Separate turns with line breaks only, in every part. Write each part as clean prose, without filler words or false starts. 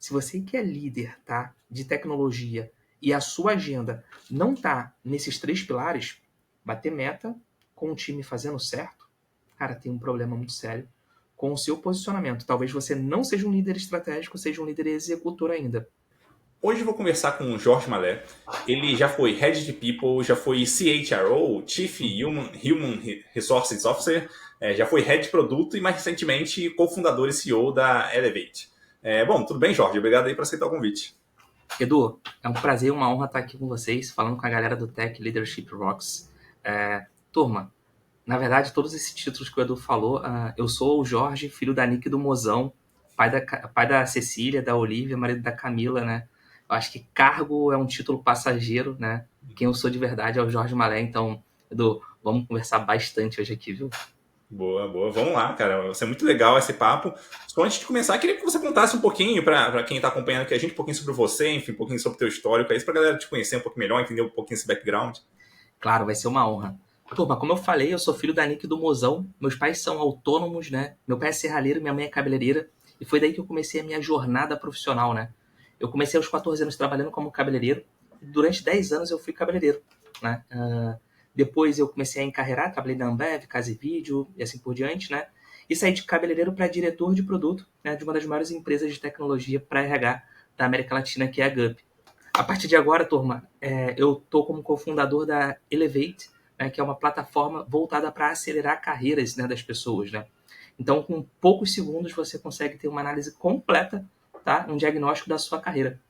Se você que é líder, tá, de tecnologia e a sua agenda não tá nesses 3 pilares, bater meta com o time fazendo certo, cara, tem um problema muito sério com o seu posicionamento. Talvez você não seja um líder estratégico, seja um líder executor ainda.
Hoje eu vou conversar com o Jorge Malé. Ele já foi Head de People, já foi CHRO, Chief Human Resources Officer, já foi Head de Produto e mais recentemente cofundador e CEO da Elevate. Bom, tudo bem, Jorge? Obrigado aí por aceitar o convite.
Edu, é um prazer, uma honra estar aqui com vocês, falando com a galera do Tech Leadership Rocks. Turma, na verdade, todos esses títulos que o Edu falou, eu sou o Jorge, filho da Nick e do Mozão, pai da Cecília, da Olivia, marido da Camila, né? Eu acho que cargo é um título passageiro, né? Quem eu sou de verdade é o Jorge Malé, então, Edu, vamos conversar bastante hoje aqui, viu?
Boa, boa. Vamos lá, cara. Vai ser muito legal esse papo. Só antes de começar, queria que você contasse um pouquinho para quem está acompanhando aqui a gente, um pouquinho sobre você, enfim, um pouquinho sobre o teu histórico, aí, para a galera te conhecer um pouco melhor, entender um pouquinho esse background.
Claro, vai ser uma honra. Turma, como eu falei, eu sou filho da Nick e do Mozão. Meus pais são autônomos, né? Meu pai é serralheiro, minha mãe é cabeleireira. E foi daí que eu comecei a minha jornada profissional, né? Eu comecei aos 14 anos trabalhando como cabeleireiro. E durante 10 anos eu fui cabeleireiro, né? Depois eu comecei a encarreirar, trabalhei na Ambev, Casa e Vídeo e assim por diante, né? E saí de cabeleireiro para diretor de produto, né, de uma das maiores empresas de tecnologia para RH da América Latina, que é a Gup. A partir de agora, turma, eu estou como cofundador da Elevate, né, que é uma plataforma voltada para acelerar carreiras, né, das pessoas, né? Então, com poucos segundos, você consegue ter uma análise completa, tá? Um diagnóstico da sua carreira.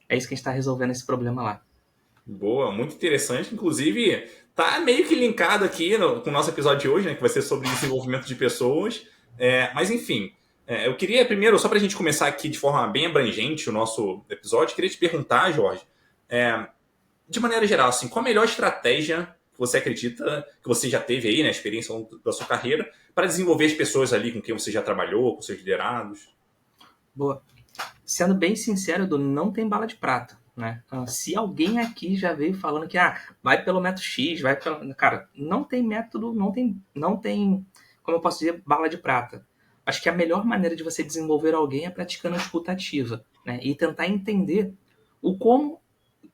É isso que a gente está resolvendo esse problema lá.
Boa, muito interessante. Inclusive, tá meio que linkado aqui com o nosso episódio de hoje, né? Que vai ser sobre desenvolvimento de pessoas. Mas enfim, eu queria primeiro, só para a gente começar aqui de forma bem abrangente o nosso episódio, queria te perguntar, Jorge, é, de maneira geral, assim, qual a melhor estratégia que você acredita que você já teve aí, né, experiência ao longo da sua carreira, para desenvolver as pessoas ali com quem você já trabalhou, com seus liderados?
Boa. Sendo bem sincero, Edu, não tem bala de prata, né? Se alguém aqui já veio falando que vai pelo método X, vai pelo... Cara, não tem método, não tem, como eu posso dizer, bala de prata. Acho que a melhor maneira de você desenvolver alguém é praticando a escuta ativa, né? E tentar entender o como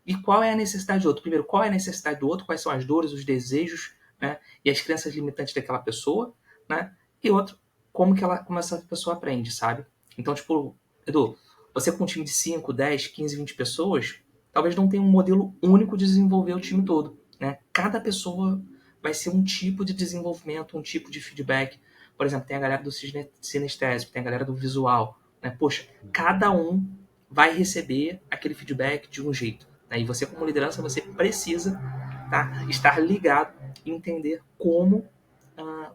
e qual é a necessidade do outro. Primeiro, qual é a necessidade do outro, quais são as dores, os desejos, né? E as crenças limitantes daquela pessoa, né? E outro, como essa pessoa aprende, sabe? Então, tipo, Edu, você com um time de 5, 10, 15, 20 pessoas, talvez não tenha um modelo único de desenvolver o time todo, né? Cada pessoa vai ser um tipo de desenvolvimento, um tipo de feedback. Por exemplo, tem a galera do sinestésico, tem a galera do visual, né? Poxa, cada um vai receber aquele feedback de um jeito, né? E você, como liderança, você precisa, tá, estar ligado e entender como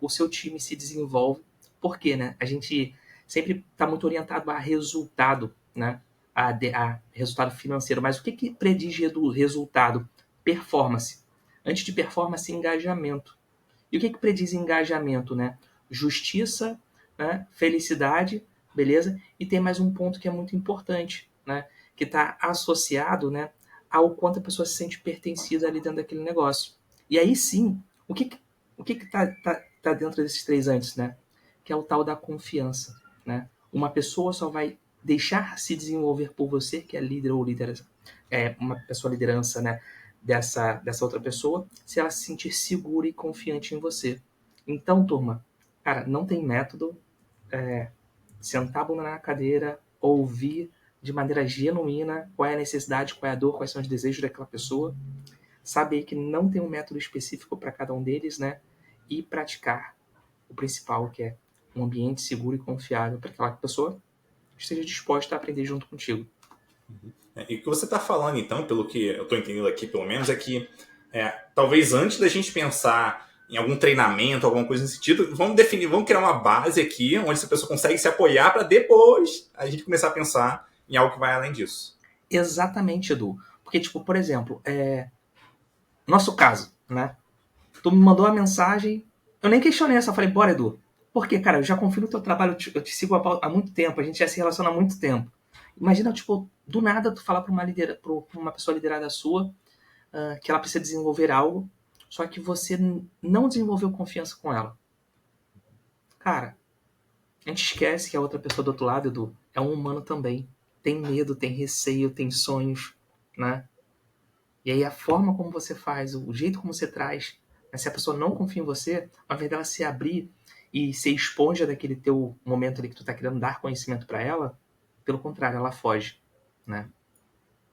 o seu time se desenvolve. Por quê, né? A gente sempre está muito orientado a resultado, né? A resultado financeiro. Mas o que prediz do resultado? Performance. Antes de performance, engajamento. E o que prediz engajamento, né? Justiça, né? Felicidade, beleza? E tem mais um ponto que é muito importante, né? Que está associado, né, ao quanto a pessoa se sente pertencida ali dentro daquele negócio. E aí sim, o que tá dentro desses 3 antes, né? Que é o tal da confiança, né? Uma pessoa só vai deixar se desenvolver por você, que é líder ou liderança, uma pessoa liderança, né? Dessa outra pessoa, se ela se sentir segura e confiante em você. Então, turma, cara, não tem método. Sentar a bunda na cadeira, ouvir de maneira genuína qual é a necessidade, qual é a dor, quais são os desejos daquela pessoa, saber que não tem um método específico para cada um deles, né? E praticar o principal, que é um ambiente seguro e confiável para que aquela pessoa esteja disposta a aprender junto contigo.
E o que você está falando, então, pelo que eu estou entendendo aqui, pelo menos, é que talvez antes da gente pensar em algum treinamento, alguma coisa nesse sentido, vamos definir, vamos criar uma base aqui onde essa pessoa consegue se apoiar para depois a gente começar a pensar em algo que vai além disso.
Exatamente, Edu. Porque, tipo, por exemplo, nosso caso, né? Tu me mandou a mensagem, eu nem questionei, só falei, bora, Edu. Porque, cara, eu já confio no teu trabalho, eu te sigo há muito tempo, a gente já se relaciona há muito tempo. Imagina, tipo, do nada tu falar pra uma pessoa liderada sua que ela precisa desenvolver algo, só que você não desenvolveu confiança com ela. Cara, a gente esquece que a outra pessoa do outro lado, Edu, é um humano também. tem medo, tem receio, tem sonhos, né? E aí a forma como você faz, o jeito como você traz, né? Se a pessoa não confia em você, ao invés dela se abrir e ser esponja daquele teu momento ali que tu tá querendo dar conhecimento para ela, pelo contrário, ela foge, né?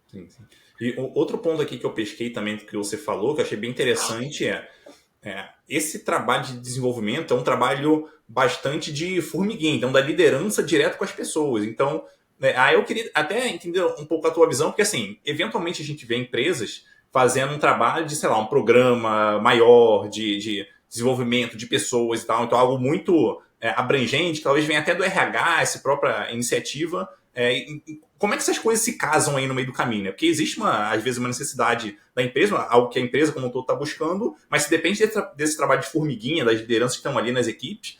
Sim, sim. E outro ponto aqui que eu pesquei também, que você falou, que eu achei bem interessante, esse trabalho de desenvolvimento é um trabalho bastante de formiguinha, então da liderança direto com as pessoas. Então, né, aí eu queria até entender um pouco a tua visão, porque assim, eventualmente a gente vê empresas fazendo um trabalho de, sei lá, um programa maior de desenvolvimento de pessoas e tal, então algo muito abrangente, que talvez venha até do RH, essa própria iniciativa. Como é que essas coisas se casam aí no meio do caminho, né? Porque existe, às vezes, uma necessidade da empresa, algo que a empresa como um todo está buscando, mas se depende desse trabalho de formiguinha, das lideranças que estão ali nas equipes,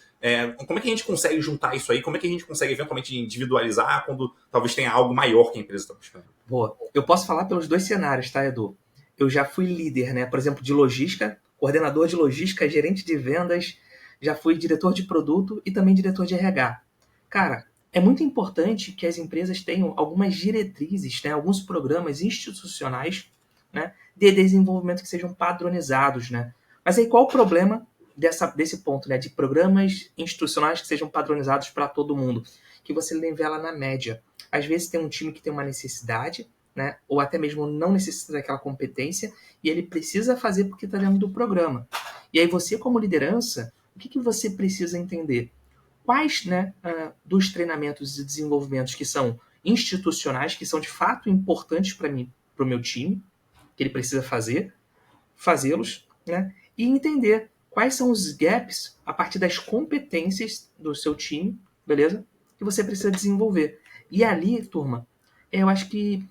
como é que a gente consegue juntar isso aí? Como é que a gente consegue eventualmente individualizar quando talvez tenha algo maior que a empresa está buscando?
Boa. Eu posso falar pelos dois cenários, tá, Edu? Eu já fui líder, né? Por exemplo, de logística, coordenador de logística, gerente de vendas, já fui diretor de produto e também diretor de RH. Cara, é muito importante que as empresas tenham algumas diretrizes, né? Alguns programas institucionais, né? De desenvolvimento que sejam padronizados, né? Mas aí qual o problema desse ponto, né? De programas institucionais que sejam padronizados para todo mundo? Que você nivela na média. Às vezes tem um time que tem uma necessidade, né? Ou até mesmo não necessita daquela competência e ele precisa fazer porque está dentro do programa. E aí você, como liderança, o que você precisa entender? Quais, né, dos treinamentos e desenvolvimentos que são institucionais, que são de fato importantes para mim, para o meu time, que ele precisa fazê-los, né? E entender quais são os gaps a partir das competências do seu time, beleza? Que você precisa desenvolver. E ali, turma, eu acho que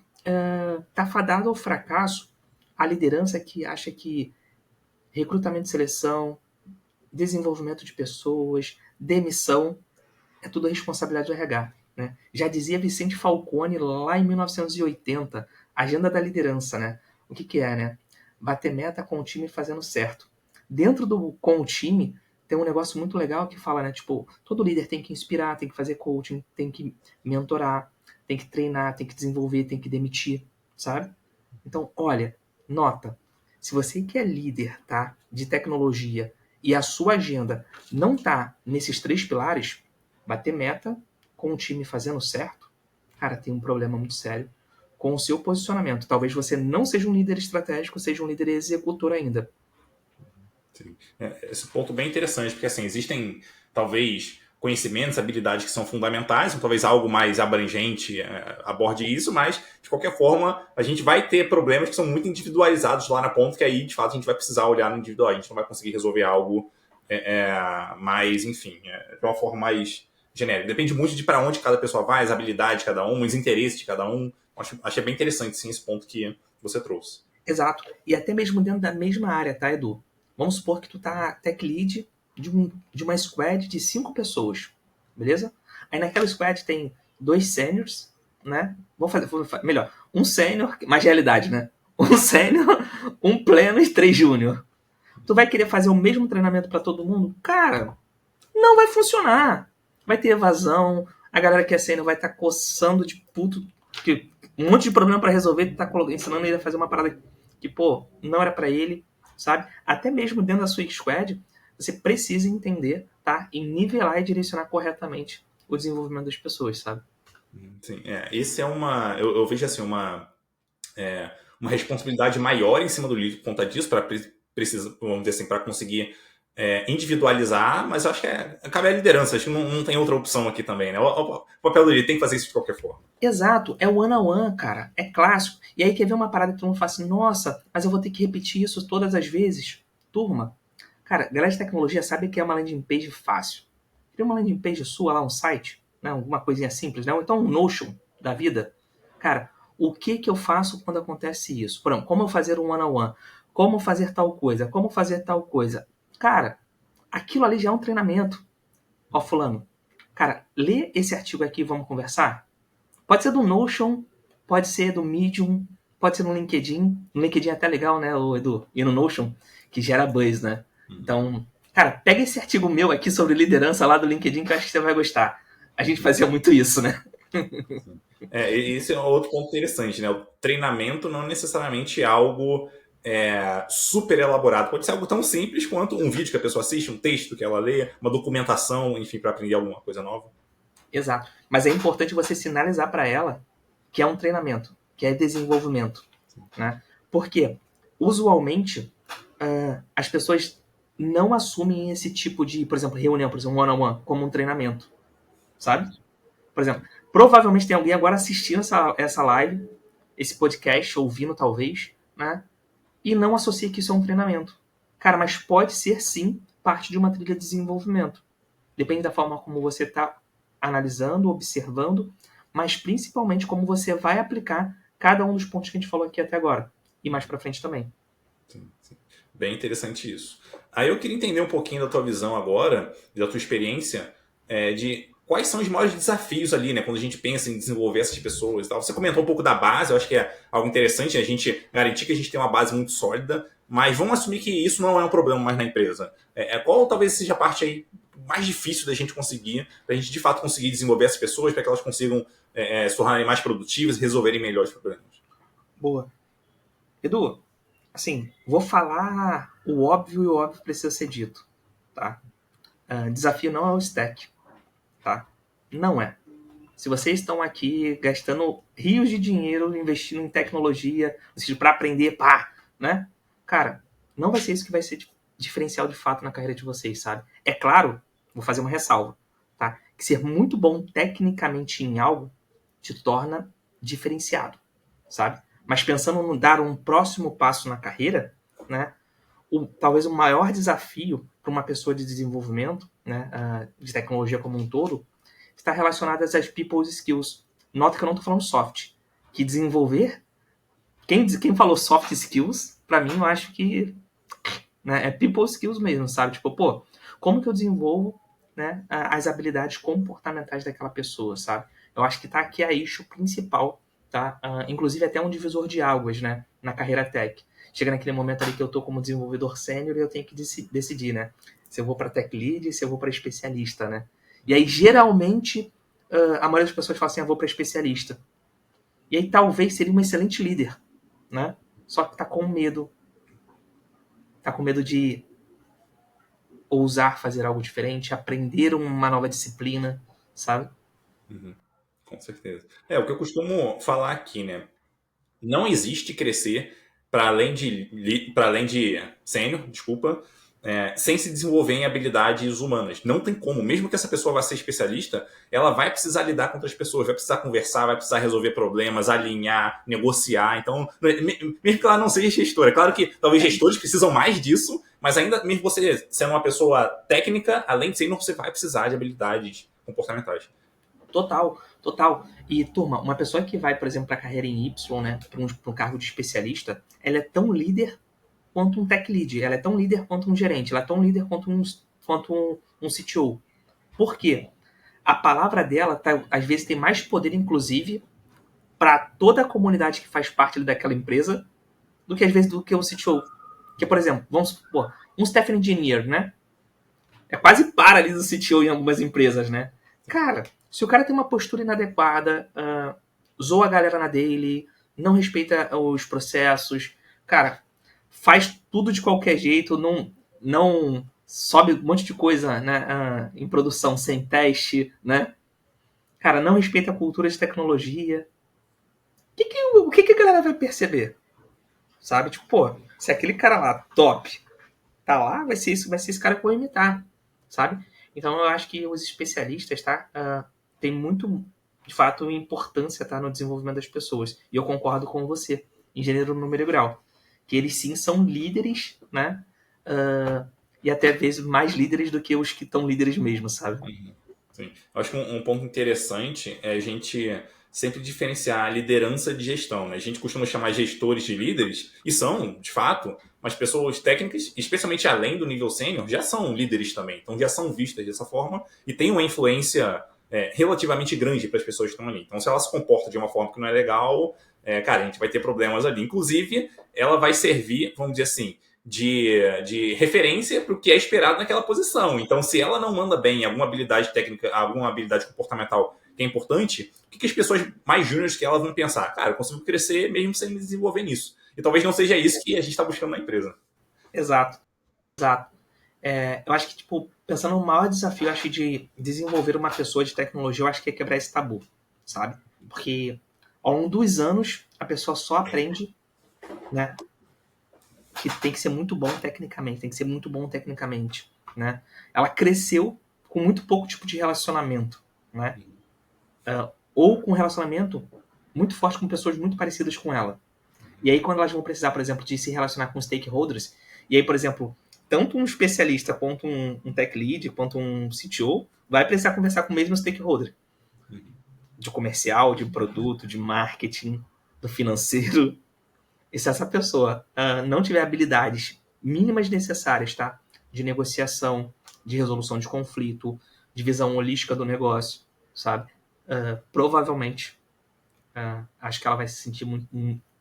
tá fadado ao fracasso a liderança que acha que recrutamento e seleção, desenvolvimento de pessoas, demissão, é tudo a responsabilidade do RH. Né? Já dizia Vicente Falcone lá em 1980, agenda da liderança, né? O que é, né? Bater meta com o time fazendo certo. Dentro do com o time, tem um negócio muito legal que fala, né? Tipo, todo líder tem que inspirar, tem que fazer coaching, tem que mentorar, tem que treinar, tem que desenvolver, tem que demitir, sabe? Então, olha, nota, se você que é líder, tá, de tecnologia e a sua agenda não tá nesses três pilares, bater meta com o time fazendo certo, cara, tem um problema muito sério com o seu posicionamento. Talvez você não seja um líder estratégico, seja um líder executor ainda.
Sim. Esse ponto bem interessante, porque assim, existem talvez conhecimentos, habilidades que são fundamentais, ou talvez algo mais abrangente aborde isso, mas de qualquer forma a gente vai ter problemas que são muito individualizados lá na ponta, que aí de fato a gente vai precisar olhar no individual, a gente não vai conseguir resolver algo mais, enfim, de uma forma mais genérica. Depende muito de para onde cada pessoa vai, as habilidades de cada um, os interesses de cada um. Achei bem interessante sim esse ponto que você trouxe.
Exato. E até mesmo dentro da mesma área, tá, Edu? Vamos supor que tu tá tech lead de uma squad de 5 pessoas, beleza? Aí naquela squad tem 2 seniors, né? Vamos fazer melhor, um sênior, mais realidade, né? Um sênior, um pleno e 3 júnior. Tu vai querer fazer o mesmo treinamento para todo mundo? Cara, não vai funcionar. Vai ter evasão, a galera que é sênior vai estar coçando de puto, que um monte de problema para resolver, tá ensinando ele a fazer uma parada que, pô, não era para ele, sabe? Até mesmo dentro da sua squad, você precisa entender, tá? E nivelar e direcionar corretamente o desenvolvimento das pessoas, sabe?
Sim, esse é eu vejo assim, uma responsabilidade maior em cima do líder por conta disso, para precisa, vamos dizer assim, para conseguir individualizar, mas eu acho que cabe à liderança, acho que não tem outra opção aqui também, né? O papel do líder tem que fazer isso de qualquer forma.
Exato, é o one-on-one, cara, é clássico. E aí quer ver uma parada que todo mundo fala assim, nossa, mas eu vou ter que repetir isso todas as vezes? Turma, cara, galera de tecnologia sabe que é uma landing page fácil. Cria uma landing page sua lá, um site, né, alguma coisinha simples, né? Ou então um Notion da vida. Cara, o que eu faço quando acontece isso? Por exemplo, como eu fazer um one-on-one? Como fazer tal coisa? Como fazer tal coisa? Cara, aquilo ali já é um treinamento. Ó, fulano, cara, lê esse artigo aqui e vamos conversar? Pode ser do Notion, pode ser do Medium, pode ser no LinkedIn. No LinkedIn é até legal, né, Edu? E no Notion, que gera buzz, né? Então, cara, pega esse artigo meu aqui sobre liderança lá do LinkedIn que eu acho que você vai gostar. A gente fazia muito isso, né?
Esse é outro ponto interessante, né? O treinamento não necessariamente é algo super elaborado. Pode ser algo tão simples quanto um vídeo que a pessoa assiste, um texto que ela lê, uma documentação, enfim, para aprender alguma coisa nova.
Exato. Mas é importante você sinalizar para ela que é um treinamento, que é desenvolvimento, né? Porque, usualmente, as pessoas não assumem esse tipo de, por exemplo, reunião, por exemplo, one-on-one, como um treinamento, sabe? Por exemplo, provavelmente tem alguém agora assistindo essa live, esse podcast, ouvindo talvez, né? E não associa que isso é um treinamento. Cara, mas pode ser sim parte de uma trilha de desenvolvimento. Depende da forma como você está analisando, observando, mas principalmente como você vai aplicar cada um dos pontos que a gente falou aqui até agora. E mais para frente também.
Sim, sim. Bem interessante isso. Aí eu queria entender um pouquinho da tua visão agora, da tua experiência, de quais são os maiores desafios ali, né? Quando a gente pensa em desenvolver essas pessoas e tal. Você comentou um pouco da base, eu acho que é algo interessante, a gente garantir que a gente tem uma base muito sólida, mas vamos assumir que isso não é um problema mais na empresa. Qual talvez seja a parte aí mais difícil da gente conseguir, para a gente de fato conseguir desenvolver essas pessoas, para que elas consigam se tornarem mais produtivas e resolverem melhor os problemas?
Boa. Edu, assim, vou falar o óbvio e o óbvio precisa ser dito, tá? Desafio não é o stack, tá? Não é. Se vocês estão aqui gastando rios de dinheiro investindo em tecnologia, para aprender, pá, né? Cara, não vai ser isso que vai ser diferencial de fato na carreira de vocês, sabe? É claro, vou fazer uma ressalva, tá? Que ser muito bom tecnicamente em algo te torna diferenciado, sabe? Mas pensando no dar um próximo passo na carreira, né? Talvez o maior desafio para uma pessoa de desenvolvimento, né, de tecnologia como um todo, está relacionado às people skills. Nota que eu não estou falando soft. Que desenvolver, quem falou soft skills, para mim eu acho que, né, é people skills mesmo, sabe? Tipo, pô, como que eu desenvolvo, né, as habilidades comportamentais daquela pessoa, sabe? Eu acho que tá aqui a eixo principal, tá? Inclusive até um divisor de águas, né, na carreira tech. Chega naquele momento ali que eu tô como desenvolvedor sênior e eu tenho que decidir, né? Se eu vou para tech lead, se eu vou para especialista, né? E aí, geralmente, a maioria das pessoas fala assim, eu vou para especialista. E aí, talvez seria um excelente líder, né? Só que tá com medo. Tá com medo de ousar fazer algo diferente, aprender uma nova disciplina, sabe?
Uhum, com certeza. O que eu costumo falar aqui, né? Não existe crescer para além de sênior, desculpa, sem se desenvolver em habilidades humanas. Não tem como. Mesmo que essa pessoa vá ser especialista, ela vai precisar lidar com outras pessoas, vai precisar conversar, vai precisar resolver problemas, alinhar, negociar. Então, mesmo que ela não seja gestora, claro que talvez gestores precisam mais disso, mas ainda mesmo você sendo uma pessoa técnica, além de sênior, você vai precisar de habilidades comportamentais.
Total, total. E, turma, uma pessoa que vai, por exemplo, para a carreira em Y, né, para um cargo de especialista, ela é tão líder quanto um tech lead, ela é tão líder quanto um gerente, ela é tão líder quanto um CTO. Por quê? A palavra dela, às vezes, tem mais poder, inclusive, para toda a comunidade que faz parte daquela empresa, do que, às vezes, do que o CTO. Que, por exemplo, vamos supor, um staff engineer, né? É quase para ali do CTO em algumas empresas, né? Cara, se o cara tem uma postura inadequada, zoa a galera na daily, não respeita os processos, cara, faz tudo de qualquer jeito, não sobe um monte de coisa, né, em produção sem teste, né? Cara, não respeita a cultura de tecnologia. O que a galera vai perceber? Sabe? Tipo, pô, se aquele cara lá, top, tá lá, vai ser esse cara que eu vou imitar, sabe? Então eu acho que os especialistas, tá? Tem muito, de fato, importância, tá? No desenvolvimento das pessoas. E eu concordo com você, engenheiro número e grau. Que eles sim são líderes, né? E até vezes mais líderes do que os que estão líderes mesmo, sabe?
Uhum. Sim. Eu acho que um ponto interessante é a gente sempre diferenciar a liderança de gestão, né? A gente costuma chamar gestores de líderes, e são, de fato, mas pessoas técnicas, especialmente além do nível sênior, já são líderes também. Então já são vistas dessa forma e têm uma influência relativamente grande para as pessoas que estão ali. Então se ela se comporta de uma forma que não é legal, cara, a gente vai ter problemas ali. Inclusive, ela vai servir, vamos dizer assim, de referência para o que é esperado naquela posição. Então, se ela não manda bem alguma habilidade técnica, alguma habilidade comportamental que que é importante, o que as pessoas mais júniores que elas vão pensar? Cara, eu consigo crescer mesmo sem me desenvolver nisso. E talvez não seja isso que a gente está buscando na empresa.
Exato, exato. Eu acho que, tipo, pensando no maior desafio, eu acho de desenvolver uma pessoa de tecnologia, eu acho que é quebrar esse tabu, sabe? Porque ao longo dos anos, a pessoa só aprende, né, que tem que ser muito bom tecnicamente, tem que ser muito bom tecnicamente, né? Ela cresceu com muito pouco tipo de relacionamento, né? Ou com um relacionamento muito forte com pessoas muito parecidas com ela. E aí, quando elas vão precisar, por exemplo, de se relacionar com stakeholders, e aí, por exemplo, tanto um especialista quanto um tech lead, quanto um CTO, vai precisar conversar com o mesmo stakeholder. De comercial, de produto, de marketing, do financeiro. E se essa pessoa não tiver habilidades mínimas necessárias, tá? De negociação, de resolução de conflito, de visão holística do negócio, sabe? Provavelmente, acho que ela vai se sentir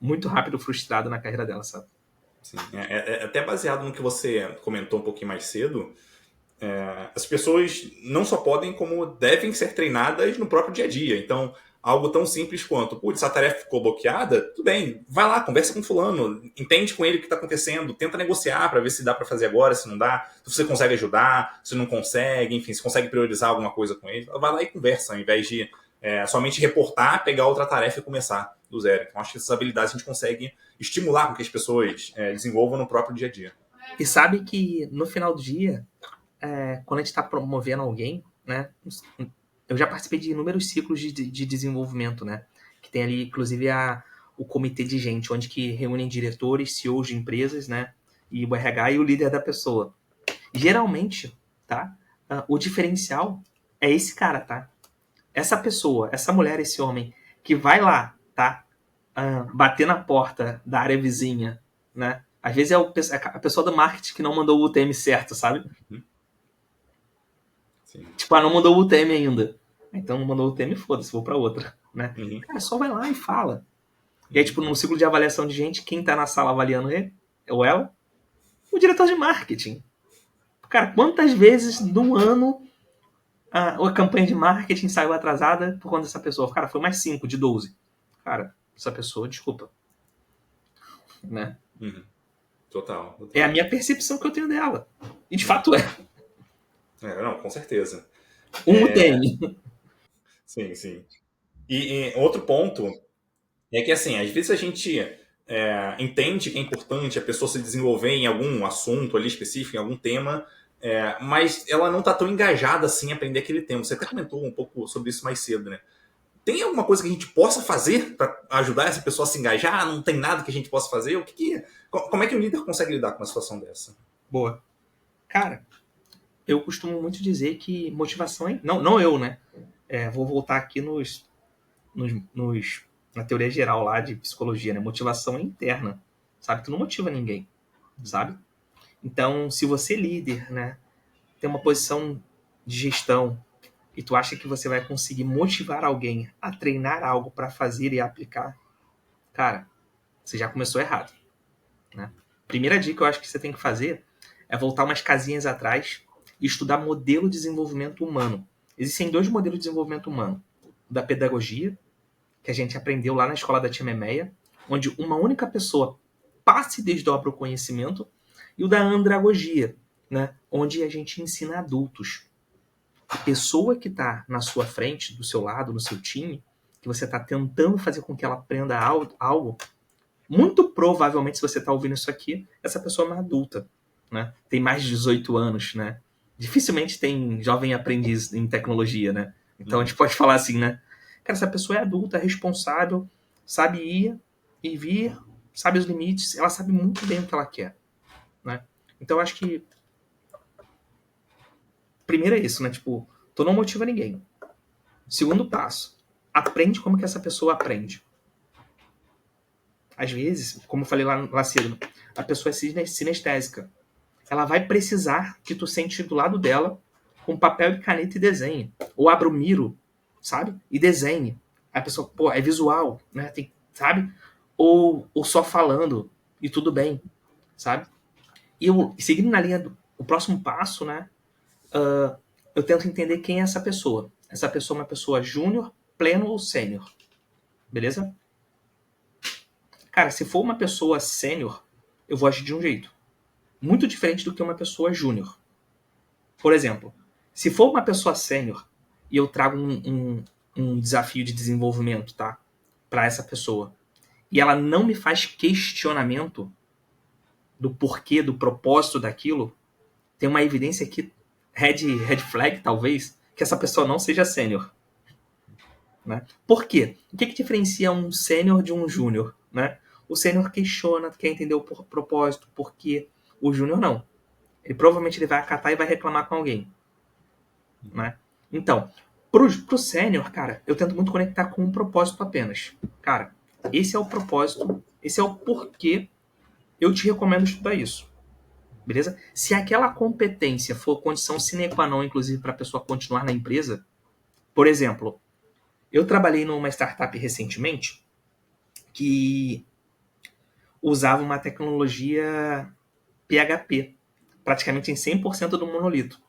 muito rápido frustrada na carreira dela, sabe?
Sim. Até baseado no que você comentou um pouquinho mais cedo, as pessoas não só podem, como devem ser treinadas no próprio dia a dia. Então, algo tão simples quanto, putz, essa tarefa ficou bloqueada, tudo bem, vai lá, conversa com fulano, entende com ele o que está acontecendo, tenta negociar para ver se dá para fazer agora, se não dá, se você consegue ajudar, se não consegue, enfim, se consegue priorizar alguma coisa com ele, vai lá e conversa, ao invés de somente reportar, pegar outra tarefa e começar do zero. Então, acho que essas habilidades a gente consegue estimular com que as pessoas desenvolvam no próprio dia a dia.
E sabe que no final do dia, quando a gente está promovendo alguém, né? Eu já participei de inúmeros ciclos de desenvolvimento, né? Que tem ali, inclusive, o comitê de gente, onde que reúnem diretores, CEOs de empresas, né? E o RH e o líder da pessoa. Geralmente, tá? O diferencial é esse cara, tá? Essa pessoa, essa mulher, esse homem, que vai lá, tá? Bater na porta da área vizinha, né? Às vezes é a pessoa do marketing que não mandou o UTM certo, sabe?
Sim.
Tipo, não mandou o UTM ainda. Então não mandou o UTM, foda-se, vou pra outra, né?
Uhum.
Cara, só vai lá e fala. E aí, tipo, num ciclo de avaliação de gente, quem tá na sala avaliando ele, ou ela, o diretor de marketing. Cara, quantas vezes no ano a campanha de marketing saiu atrasada por conta dessa pessoa? Cara, foi mais 5 de 12. Cara, essa pessoa, desculpa. Né?
Uhum. Total.
É a minha percepção que eu tenho dela. E de fato é.
Não, com certeza.
Um UTM.
Sim, sim. E outro ponto é que, assim, às vezes a gente entende que é importante a pessoa se desenvolver em algum assunto ali específico, em algum tema, mas ela não está tão engajada assim em aprender aquele tema. Você até comentou um pouco sobre isso mais cedo, né? Tem alguma coisa que a gente possa fazer para ajudar essa pessoa a se engajar? Não tem nada que a gente possa fazer? Como é que o líder consegue lidar com uma situação dessa?
Boa. Cara, eu costumo muito dizer que motivação é... Não eu, né? Vou voltar aqui na teoria geral lá de psicologia, né? Motivação é interna, sabe? Tu não motiva ninguém, sabe? Então, se você líder, né, tem uma posição de gestão e tu acha que você vai conseguir motivar alguém a treinar algo para fazer e aplicar, cara, você já começou errado, né? Primeira dica que eu acho que você tem que fazer é voltar umas casinhas atrás e estudar modelo de desenvolvimento humano. Existem 2 modelos de desenvolvimento humano. O da pedagogia, que a gente aprendeu lá na escola da Tia Memeia, onde uma única pessoa passa e desdobra o conhecimento, e o da andragogia, né? Onde a gente ensina adultos. A pessoa que está na sua frente, do seu lado, no seu time, que você está tentando fazer com que ela aprenda algo, muito provavelmente, se você está ouvindo isso aqui, essa pessoa é uma adulta, né? Tem mais de 18 anos, né? Dificilmente tem jovem aprendiz em tecnologia, né? Então a gente pode falar assim, né? Cara, essa pessoa é adulta, é responsável, sabe ir e vir, sabe os limites, ela sabe muito bem o que ela quer, né? Então eu acho que primeiro é isso, né? Tipo, tu não motiva ninguém. Segundo passo, aprende como que essa pessoa aprende. Às vezes, como eu falei lá cedo, a pessoa é sinestésica. Ela vai precisar que tu sente do lado dela com papel e caneta e desenhe. Ou abra o Miro, sabe? E desenhe. A pessoa, pô, é visual, né? Tem, sabe? Ou só falando e tudo bem, sabe? E eu, seguindo na linha o próximo passo, né? Eu tento entender quem é essa pessoa. Essa pessoa é uma pessoa júnior, pleno ou sênior, beleza? Cara, se for uma pessoa sênior, eu vou agir de um jeito. Muito diferente do que uma pessoa júnior. Por exemplo, se for uma pessoa sênior e eu trago um desafio de desenvolvimento, tá? Para essa pessoa, e ela não me faz questionamento do porquê, do propósito daquilo, tem uma evidência aqui, red flag, talvez, que essa pessoa não seja sênior. Né? Por quê? O que diferencia um sênior de um júnior? Né? O sênior questiona, quer entender o propósito, porquê. O júnior não. Ele provavelmente vai acatar e vai reclamar com alguém. Né? Então, pro sênior, cara, eu tento muito conectar com um propósito apenas. Cara, esse é o propósito, esse é o porquê eu te recomendo estudar isso. Beleza? Se aquela competência for condição sine qua non, inclusive, para a pessoa continuar na empresa, por exemplo, eu trabalhei numa startup recentemente que usava uma tecnologia PHP, praticamente em 100% do monolito.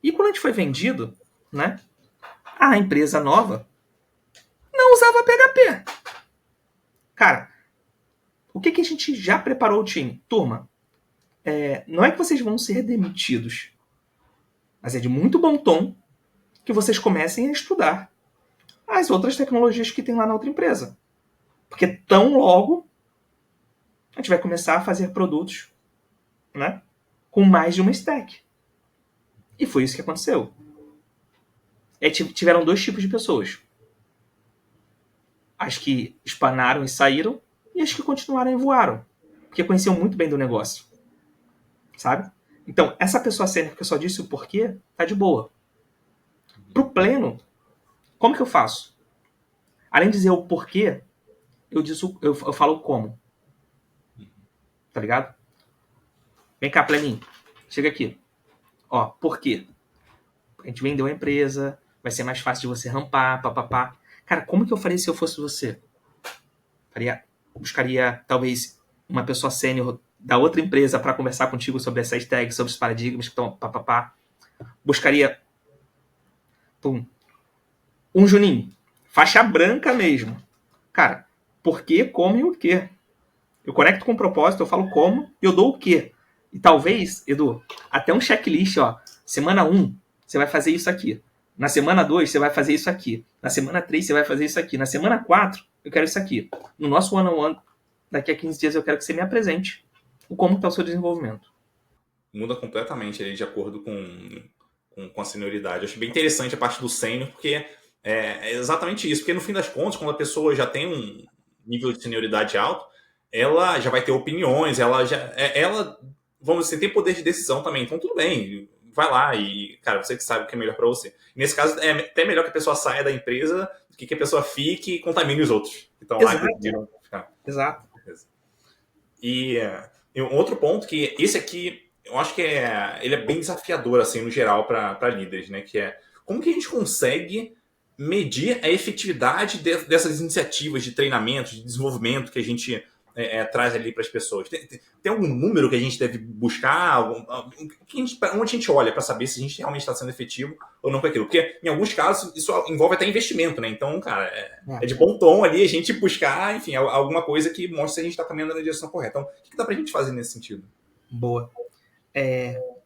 E quando a gente foi vendido, né, a empresa nova não usava PHP. Cara, o que a gente já preparou o time? Turma, não é que vocês vão ser demitidos, mas é de muito bom tom que vocês comecem a estudar as outras tecnologias que tem lá na outra empresa. Porque tão logo a gente vai começar a fazer produtos, né, com mais de uma stack. E foi isso que aconteceu. Tiveram dois tipos de pessoas. As que espanaram e saíram, e as que continuaram e voaram. Porque conheciam muito bem do negócio. Sabe? Então, essa pessoa sênior que eu só disse o porquê, tá de boa. Pro pleno, como que eu faço? Além de dizer o porquê, eu falo o como. Tá ligado? Vem cá, pleninho. Chega aqui. Ó, por quê? A gente vendeu a empresa, vai ser mais fácil de você rampar, papapá. Cara, como que eu faria se eu fosse você? Buscaria, talvez, uma pessoa sênior da outra empresa para conversar contigo sobre essas tags, sobre os paradigmas que estão papapá. Buscaria um Juninho, faixa branca mesmo. Cara, por quê, como e o quê? Eu conecto com o propósito, eu falo como e eu dou o quê. E talvez, Edu, até um checklist, ó. Semana 1, você vai fazer isso aqui. Na semana 2, você vai fazer isso aqui. Na semana 3, você vai fazer isso aqui. Na semana 4, eu quero isso aqui. No nosso one-on-one, daqui a 15 dias, eu quero que você me apresente o como está o seu desenvolvimento.
Muda completamente aí de acordo com a senioridade. Eu acho bem interessante a parte do sênior, porque é exatamente isso. Porque no fim das contas, quando a pessoa já tem um nível de senioridade alto, ela já vai ter opiniões, vamos dizer, tem poder de decisão também. Então, tudo bem, vai lá e, cara, você que sabe o que é melhor para você. Nesse caso, é até melhor que a pessoa saia da empresa do que a pessoa fique e contamine os outros. Então,
Exato. Exato.
E um outro ponto que esse aqui, eu acho que ele é bem desafiador, assim, no geral, para líderes, né? Que é como que a gente consegue medir a efetividade dessas iniciativas de treinamento, de desenvolvimento que a gente traz ali para as pessoas. Tem algum número que a gente deve buscar? Onde a gente olha para saber se a gente realmente está sendo efetivo ou não com aquilo? Porque, em alguns casos, isso envolve até investimento, né? Então, cara, é de bom tom ali a gente buscar, enfim, alguma coisa que mostre se a gente está caminhando na direção correta. Então, o que dá para a gente fazer nesse sentido?
Boa.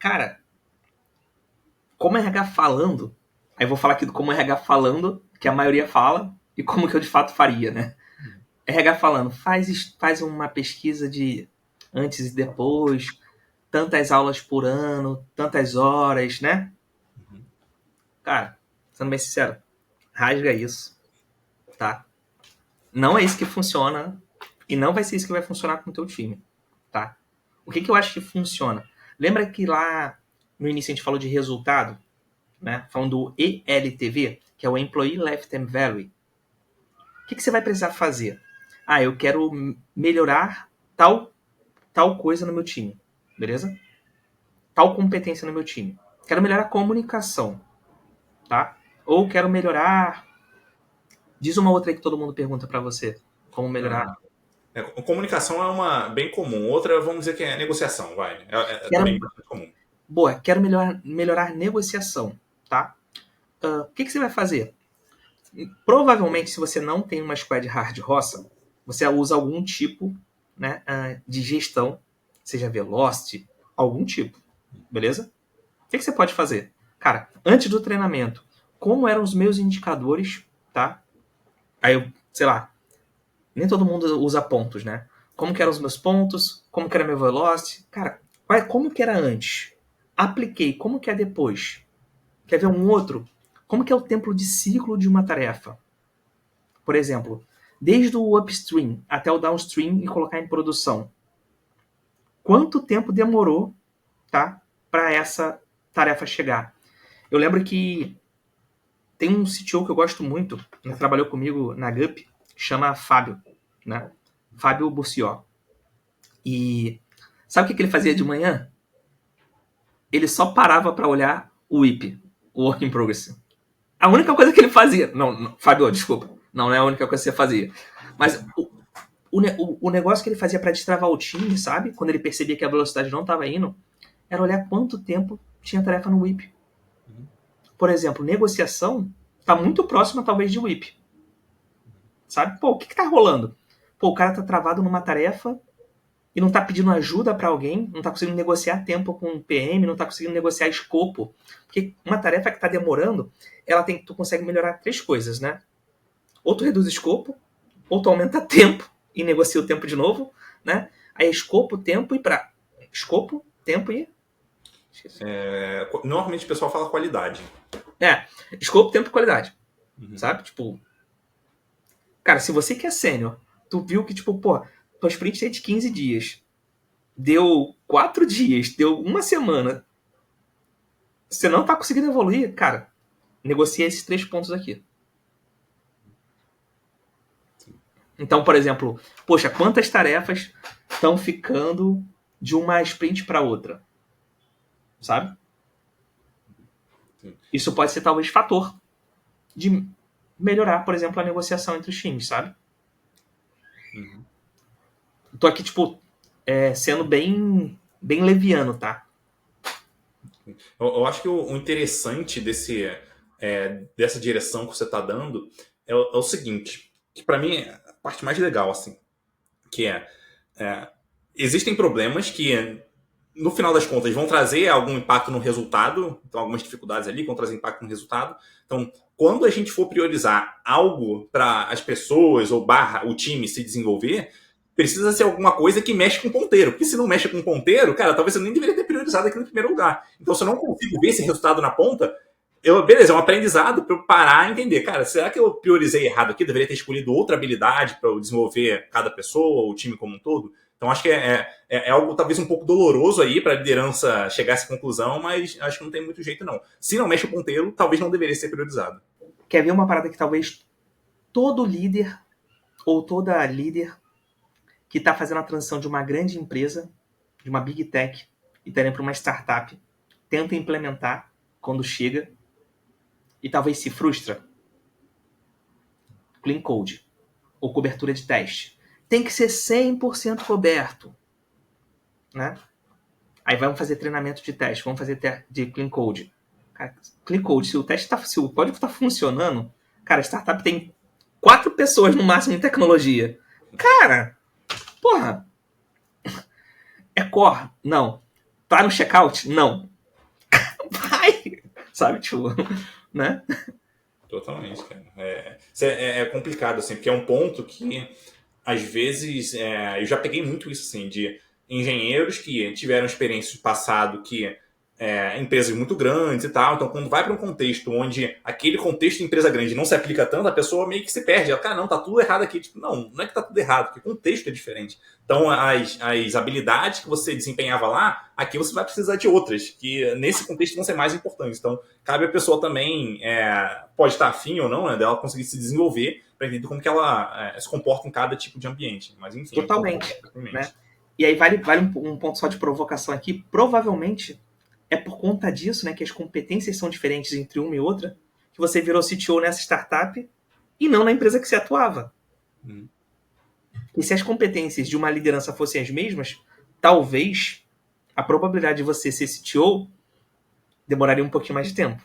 Cara, como RH falando, aí eu vou falar aqui do como RH falando, que a maioria fala, e como que eu de fato faria, né? RH falando, faz uma pesquisa de antes e depois, tantas aulas por ano, tantas horas, né? Cara, sendo bem sincero, rasga isso, tá? Não é isso que funciona e não vai ser isso que vai funcionar com o teu time, tá? O que eu acho que funciona? Lembra que lá no início a gente falou de resultado, né? Falando do ELTV, que é o Employee Lifetime Value. O que você vai precisar fazer? Eu quero melhorar tal coisa no meu time, beleza? Tal competência no meu time. Quero melhorar a comunicação, tá? Ou quero melhorar... Diz uma outra aí que todo mundo pergunta pra você. Como melhorar...
Comunicação é uma bem comum. Outra, vamos dizer que é negociação, vai. Também bastante comum.
Boa, quero melhorar negociação, tá? O que você vai fazer? Provavelmente, se você não tem uma squad hard roça, você usa algum tipo, né, de gestão, seja velocity, algum tipo, beleza? O que você pode fazer? Cara, antes do treinamento, como eram os meus indicadores, tá? Aí eu, sei lá, nem todo mundo usa pontos, né? Como que eram os meus pontos? Como que era meu velocity? Cara, como que era antes? Apliquei, como que é depois? Quer ver um outro? Como que é o tempo de ciclo de uma tarefa? Por exemplo, desde o upstream até o downstream e colocar em produção. Quanto tempo demorou, tá, para essa tarefa chegar? Eu lembro que tem um CTO que eu gosto muito, que trabalhou comigo na GUP, chama Fábio, né? Fábio Burció. E sabe o que ele fazia de manhã? Ele só parava para olhar o WIP, o Work in Progress. A única coisa que ele fazia. Não, Fábio, desculpa. Não é a única coisa que você fazia. Mas o negócio que ele fazia para destravar o time, sabe? Quando ele percebia que a velocidade não estava indo, era olhar quanto tempo tinha tarefa no WIP. Por exemplo, negociação está muito próxima, talvez, de WIP. Sabe? Pô, o que tá rolando? Pô, o cara tá travado numa tarefa e não tá pedindo ajuda para alguém, não tá conseguindo negociar tempo com o PM, não tá conseguindo negociar escopo. Porque uma tarefa que tá demorando, tu consegue melhorar 3 coisas, né? Ou tu reduz escopo, ou tu aumenta tempo e negocia o tempo de novo, né? Aí escopo, tempo e pra... Escopo, tempo e...
Normalmente o pessoal fala qualidade.
Escopo, tempo e qualidade. Sabe? Tipo... Cara, se você que é sênior, tu viu que, tipo, pô, tua sprint é de 15 dias. Deu 4 dias, deu uma semana. Você não tá conseguindo evoluir, cara, negocia esses 3 pontos aqui. Então, por exemplo, poxa, quantas tarefas estão ficando de uma sprint para outra? Sabe?
Sim.
Isso pode ser talvez fator de melhorar, por exemplo, a negociação entre os times, sabe? Tô aqui, tipo, sendo bem leviano, tá?
Eu acho que o interessante dessa direção que você está dando é o seguinte, que para mim é a parte mais legal, assim, que existem problemas que, no final das contas, vão trazer algum impacto no resultado, então algumas dificuldades ali vão trazer impacto no resultado. Então, quando a gente for priorizar algo para as pessoas ou o time se desenvolver, precisa ser alguma coisa que mexe com o ponteiro. Porque se não mexe com o ponteiro, cara, talvez eu nem deveria ter priorizado aquilo em primeiro lugar. Então, se eu não consigo ver esse resultado na ponta, beleza, é um aprendizado para eu parar e entender. Cara, será que eu priorizei errado aqui? Deveria ter escolhido outra habilidade para eu desenvolver cada pessoa ou o time como um todo? Então, acho que é algo talvez um pouco doloroso aí para a liderança chegar a essa conclusão, mas acho que não tem muito jeito, não. Se não mexe o ponteiro, talvez não deveria ser priorizado.
Quer ver uma parada que talvez todo líder ou toda líder que está fazendo a transição de uma grande empresa, de uma big tech, e está indo para uma startup, tenta implementar quando chega e talvez se frustra? Clean code ou cobertura de teste. Tem que ser 100% coberto, né? Aí vamos fazer treinamento de teste, vamos fazer de clean code. Cara, clean code, se o código está funcionando, cara, a startup tem 4 pessoas no máximo em tecnologia. Cara, porra, é core? Não. Tá no checkout? Não. Vai! Sabe, tipo, né?
Totalmente, cara. É complicado, assim, porque é um ponto que, às vezes, eu já peguei muito isso, assim, de engenheiros que tiveram experiência do passado que empresas muito grandes e tal. Então, quando vai para um contexto onde aquele contexto de empresa grande não se aplica tanto, a pessoa meio que se perde. Ela, cara, não, tá tudo errado aqui. Tipo, não é que tá tudo errado, porque o contexto é diferente. Então, as habilidades que você desempenhava lá, aqui você vai precisar de outras, que nesse contexto vão ser mais importantes. Então, cabe a pessoa também, pode estar afim ou não, né, dela conseguir se desenvolver para entender como que ela se comporta em cada tipo de ambiente. Mas, enfim,
Totalmente, né? E aí vale um ponto só de provocação aqui. Provavelmente é por conta disso, né, que as competências são diferentes entre uma e outra, que você virou CTO nessa startup e não na empresa que você atuava. E se as competências de uma liderança fossem as mesmas, talvez a probabilidade de você ser CTO demoraria um pouquinho mais de tempo.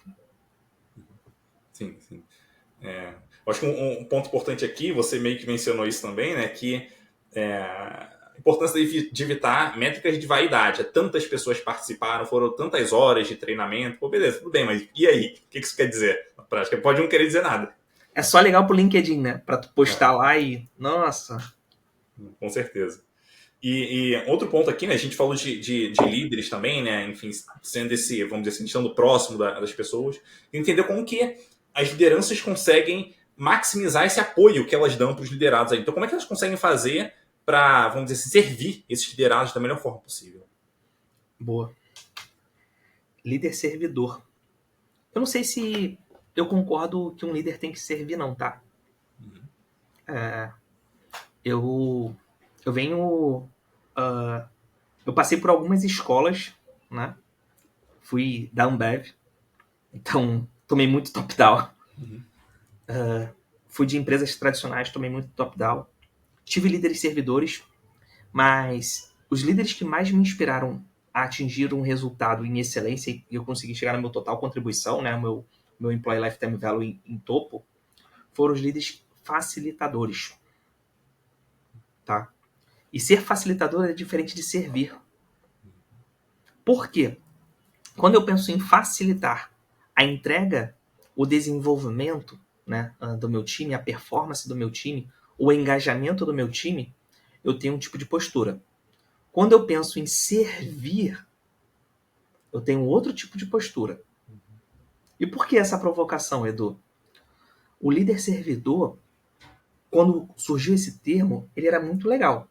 Sim, sim. Eu acho que um ponto importante aqui, você meio que mencionou isso também, né? Que a importância de evitar métricas de vaidade. Tantas pessoas participaram, foram tantas horas de treinamento. Pô, beleza, tudo bem, mas e aí? O que isso quer dizer na prática? Pode não querer dizer nada.
É só legal pro LinkedIn, né? Pra tu postar lá e... Nossa!
Com certeza. E outro ponto aqui, né? A gente falou de líderes também, né? Enfim, sendo esse, vamos dizer assim, estando próximo das pessoas. Entender como que as lideranças conseguem maximizar esse apoio que elas dão para os liderados aí. Então, como é que elas conseguem fazer para, vamos dizer assim, servir esses liderados da melhor forma possível?
Boa. Líder servidor. Eu não sei se eu concordo que um líder tem que servir, não, tá? Eu venho... eu passei por algumas escolas, né? Fui da Ambev, então tomei muito top-down. Fui de empresas tradicionais, tomei muito top-down. Tive líderes servidores, mas os líderes que mais me inspiraram a atingir um resultado em excelência e eu consegui chegar no meu total contribuição, né, meu Employee Lifetime Value em topo, foram os líderes facilitadores. Tá? E ser facilitador é diferente de servir. Por quê? Quando eu penso em facilitar a entrega, o desenvolvimento, né, do meu time, a performance do meu time, o engajamento do meu time, eu tenho um tipo de postura. Quando eu penso em servir, eu tenho outro tipo de postura. E por que essa provocação, Edu? O líder servidor, quando surgiu esse termo, ele era muito legal.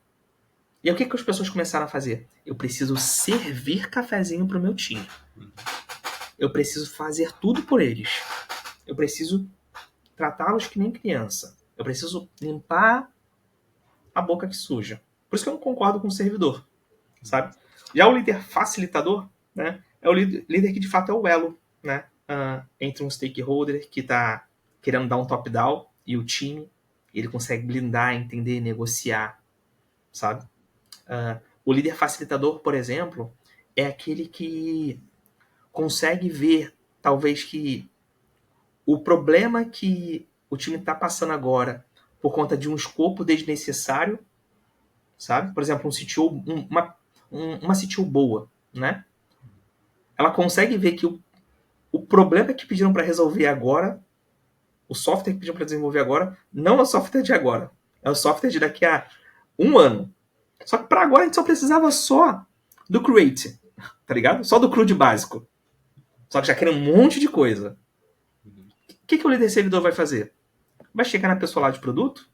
E aí, o que as pessoas começaram a fazer? Eu preciso servir cafezinho para o meu time. Eu preciso fazer tudo por eles. Eu preciso tratá-los que nem criança. Eu preciso limpar a boca que suja. Por isso que eu não concordo com o servidor, sabe? Já o líder facilitador, né, é o líder que de fato é o elo, né, entre um stakeholder que está querendo dar um top-down e o time, ele consegue blindar, entender, negociar, sabe? O líder facilitador, por exemplo, é aquele que consegue ver, talvez, que o problema que o time está passando agora por conta de um escopo desnecessário, sabe? Por exemplo, um CTO, uma CTO boa, né? Ela consegue ver que o problema que pediram para resolver agora, o software que pediram para desenvolver agora, não é o software de agora. É o software de daqui a um ano. Só que para agora a gente só precisava só do Create, tá ligado? Só do CRUD básico. Só que já querem um monte de coisa. O que o líder servidor vai fazer? Vai chegar na pessoa lá de produto,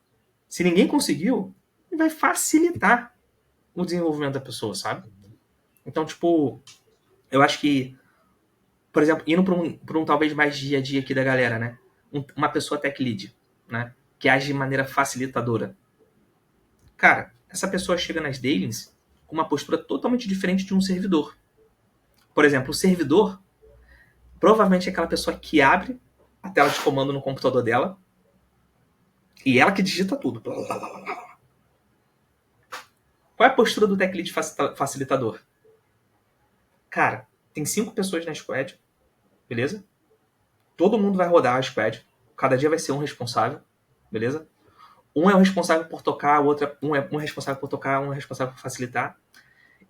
se ninguém conseguiu, ele vai facilitar o desenvolvimento da pessoa, sabe? Então, tipo, eu acho que, por exemplo, indo para um talvez mais dia a dia aqui da galera, né? Uma pessoa tech lead, né? Que age de maneira facilitadora. Cara, essa pessoa chega nas dailies com uma postura totalmente diferente de um servidor. Por exemplo, o servidor provavelmente é aquela pessoa que abre a tela de comando no computador dela e ela que digita tudo. Qual é a postura do tech lead facilitador? Cara, tem 5 pessoas na squad, beleza? Todo mundo vai rodar a squad. Cada dia vai ser um responsável, beleza? Um é o responsável por tocar, um é responsável por tocar, um é responsável por facilitar.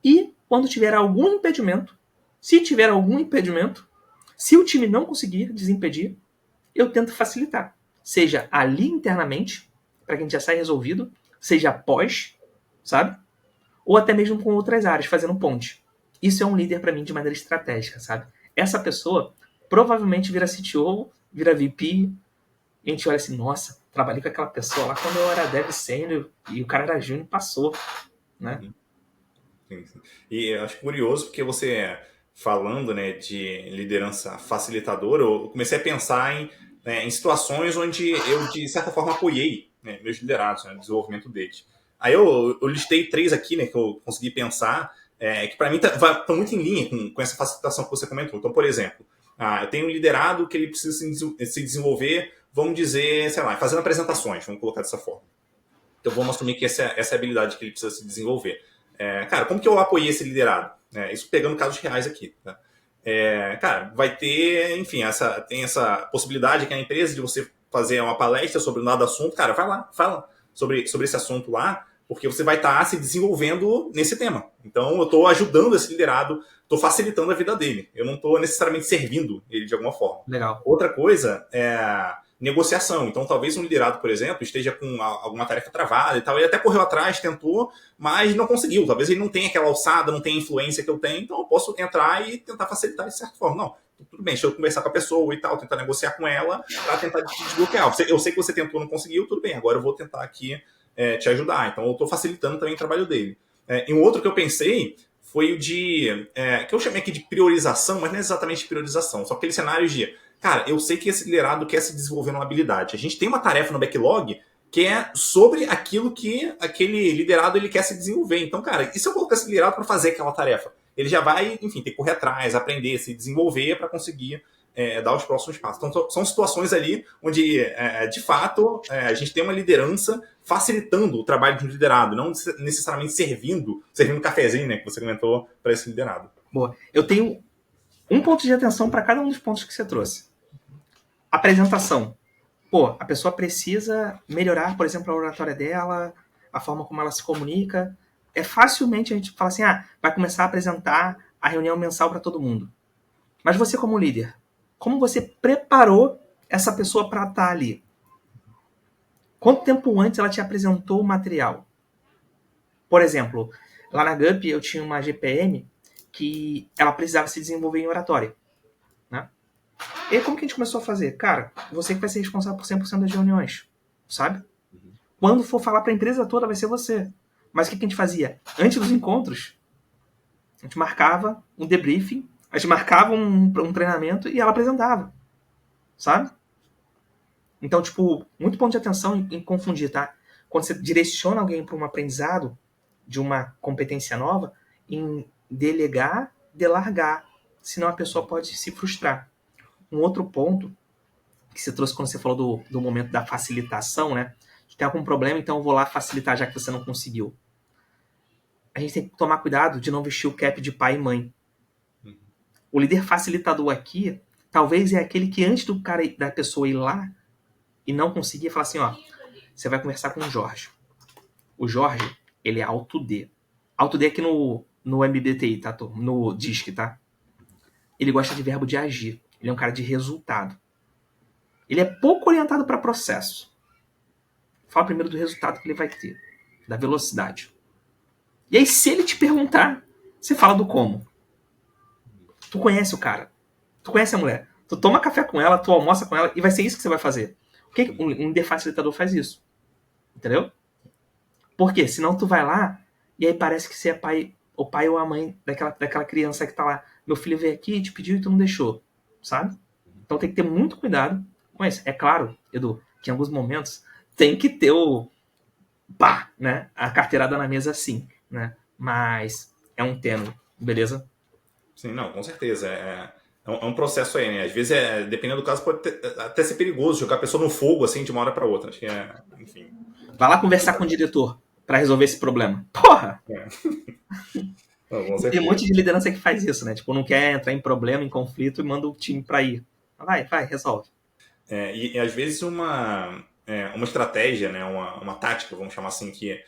E quando tiver algum impedimento, se tiver algum impedimento, se o time não conseguir desimpedir, eu tento facilitar. Seja ali internamente, para que a gente já saia resolvido, seja após, sabe? Ou até mesmo com outras áreas, fazendo ponte. Isso é um líder para mim de maneira estratégica, sabe? Essa pessoa provavelmente vira CTO, vira VP, e a gente olha assim, nossa, trabalhei com aquela pessoa lá quando eu era dev sênior e o cara era júnior e passou, né?
Sim, sim. E eu acho curioso porque você falando, né, de liderança facilitadora, eu comecei a pensar em situações onde eu, de certa forma, apoiei, né, meus liderados, né, no desenvolvimento deles. Aí eu listei 3 aqui, né, que eu consegui pensar, que para mim tá muito em linha com essa facilitação que você comentou. Então, por exemplo, eu tenho um liderado que ele precisa se desenvolver, vamos dizer, sei lá, fazendo apresentações, vamos colocar dessa forma. Então, vamos assumir que essa é a habilidade que ele precisa se desenvolver. Cara, como que eu apoiei esse liderado? Isso pegando casos reais aqui. Tá? Cara, vai ter, enfim, tem essa possibilidade aqui na empresa de você fazer uma palestra sobre um dado assunto, cara, vai lá, fala sobre esse assunto lá, porque você vai estar se desenvolvendo nesse tema. Então, eu estou ajudando esse liderado, estou facilitando a vida dele. Eu não estou necessariamente servindo ele de alguma forma.
Legal.
Outra coisa é negociação. Então, talvez um liderado, por exemplo, esteja com alguma tarefa travada e tal. Ele até correu atrás, tentou, mas não conseguiu. Talvez ele não tenha aquela alçada, não tenha a influência que eu tenho. Então, eu posso entrar e tentar facilitar de certa forma. Não, tudo bem, deixa eu conversar com a pessoa e tal, tentar negociar com ela para tentar desbloquear. Eu sei que você tentou, não conseguiu, tudo bem. Agora eu vou tentar aqui te ajudar. Então, eu estou facilitando também o trabalho dele. E um outro que eu pensei foi o de... que eu chamei aqui de priorização, mas não é exatamente priorização. Só aquele cenário de... Cara, eu sei que esse liderado quer se desenvolver numa habilidade. A gente tem uma tarefa no backlog que é sobre aquilo que aquele liderado ele quer se desenvolver. Então, cara, e se eu colocar esse liderado para fazer aquela tarefa? Ele já vai, enfim, ter que correr atrás, aprender, se desenvolver para conseguir dar os próximos passos. Então, são situações ali onde, de fato, a gente tem uma liderança facilitando o trabalho de um liderado, não necessariamente servindo um cafezinho, né, que você comentou, para esse liderado.
Boa. Eu tenho um ponto de atenção para cada um dos pontos que você trouxe. Apresentação. Pô, a pessoa precisa melhorar, por exemplo, a oratória dela, a forma como ela se comunica. Facilmente a gente fala assim, vai começar a apresentar a reunião mensal para todo mundo. Mas você como líder, como você preparou essa pessoa para estar ali? Quanto tempo antes ela te apresentou o material? Por exemplo, lá na GUP eu tinha uma GPM que ela precisava se desenvolver em oratória. Né? E como que a gente começou a fazer? Cara, você que vai ser responsável por 100% das reuniões, sabe? Quando for falar para a empresa toda, vai ser você. Mas o que a gente fazia? Antes dos encontros, a gente marcava um debriefing, a gente marcava um treinamento e ela apresentava, sabe? Então, tipo, muito ponto de atenção em confundir, tá? Quando você direciona alguém para um aprendizado de uma competência nova, em delegar, delargar, senão a pessoa pode se frustrar. Um outro ponto que você trouxe quando você falou do momento da facilitação, né? Tem algum problema, então eu vou lá facilitar já que você não conseguiu. A gente tem que tomar cuidado de não vestir o cap de pai e mãe. O líder facilitador aqui, talvez é aquele que antes da pessoa ir lá e não conseguir, falar assim, ó, você vai conversar com o Jorge. O Jorge, ele é alto D. Alto D aqui no MBTI, tá? No DISC, tá? Ele gosta de verbo de agir. Ele é um cara de resultado. Ele é pouco orientado para processo. Fala primeiro do resultado que ele vai ter. Da velocidade. E aí, se ele te perguntar, você fala do como. Tu conhece o cara. Tu conhece a mulher. Tu toma café com ela, tu almoça com ela, e vai ser isso que você vai fazer. O que um líder facilitador faz isso? Entendeu? Por quê? Senão tu vai lá, e aí parece que você é o pai ou a mãe daquela criança que tá lá. Meu filho veio aqui, te pediu e tu não deixou. Sabe? Então tem que ter muito cuidado com isso. É claro, Edu, que em alguns momentos tem que ter né? A carteirada na mesa sim, né? Mas é um tênue, beleza?
Sim, não, com certeza. É um processo aí, né? Às vezes, dependendo do caso, pode até ser perigoso jogar a pessoa no fogo, assim, de uma hora para outra. Acho que enfim.
Vai lá conversar com o diretor para resolver esse problema. Porra!
Não,
tem um monte de liderança que faz isso, né? Tipo, não quer entrar em problema, em conflito e manda o time para ir. Vai, resolve.
E às vezes uma estratégia, né? Uma tática, vamos chamar assim, que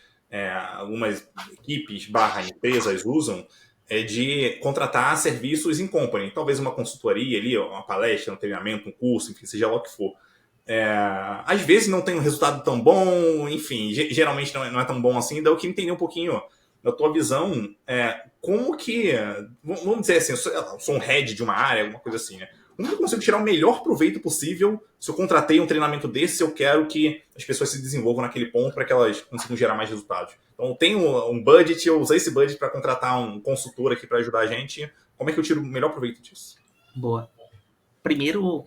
algumas equipes / empresas usam, é de contratar serviços in company. Talvez uma consultoria ali, uma palestra, um treinamento, um curso, enfim, seja lá o que for. Às vezes não tem um resultado tão bom, enfim, geralmente não é tão bom assim. Daí eu queria entender um pouquinho da tua visão, como que, vamos dizer assim, eu sou um head de uma área, alguma coisa assim, né? Como eu consigo tirar o melhor proveito possível se eu contratei um treinamento desse, se eu quero que as pessoas se desenvolvam naquele ponto para que elas consigam gerar mais resultados? Então, eu tenho um budget, eu usei esse budget para contratar um consultor aqui para ajudar a gente. Como é que eu tiro o melhor proveito disso?
Boa. Primeiro,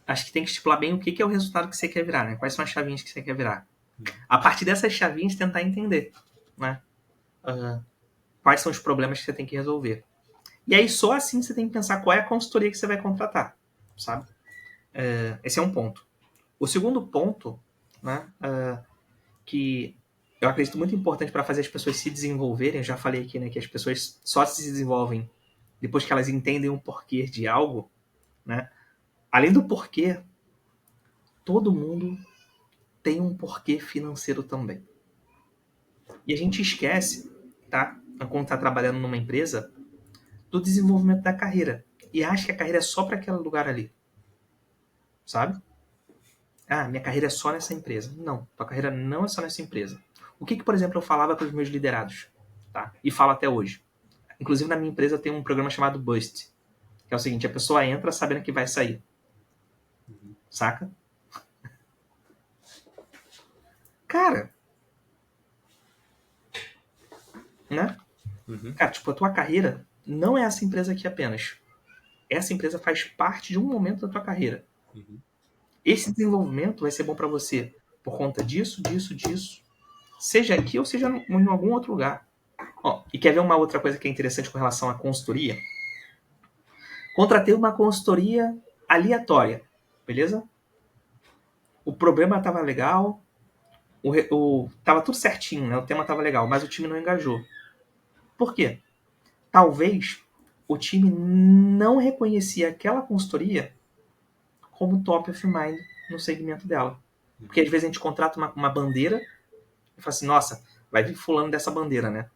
acho que tem que estipular bem o que é o resultado que você quer virar, né? Quais são as chavinhas que você quer virar. A partir dessas chavinhas, tentar entender, né? Quais são os problemas que você tem que resolver. E aí, só assim você tem que pensar qual é a consultoria que você vai contratar, sabe? Esse é um ponto. O segundo ponto, né, que eu acredito muito importante para fazer as pessoas se desenvolverem, eu já falei aqui, né, que as pessoas só se desenvolvem depois que elas entendem o porquê de algo, né? Além do porquê, todo mundo tem um porquê financeiro também. E a gente esquece, tá? Quando está trabalhando numa empresa, do desenvolvimento da carreira. E acha que a carreira é só para aquele lugar ali. Sabe? Ah, minha carreira é só nessa empresa. Não, tua carreira não é só nessa empresa. O que, por exemplo, eu falava para os meus liderados, tá? E falo até hoje. Inclusive, na minha empresa tem um programa chamado Bust, que é o seguinte, a pessoa entra sabendo que vai sair. Saca? Cara, né? Cara, tipo, a tua carreira não é essa empresa aqui apenas. Essa empresa faz parte de um momento da tua carreira. Esse desenvolvimento vai ser bom para você por conta disso, disso, disso. Seja aqui ou seja em algum outro lugar. Ó, e quer ver uma outra coisa que é interessante com relação à consultoria? Contratei uma consultoria aleatória, beleza? O problema estava legal, tava tudo certinho, né? O tema estava legal, mas o time não engajou. Por quê? Talvez o time não reconhecia aquela consultoria como top of mind no segmento dela. Porque às vezes a gente contrata uma bandeira e fala assim, nossa, vai vir fulano dessa bandeira, né?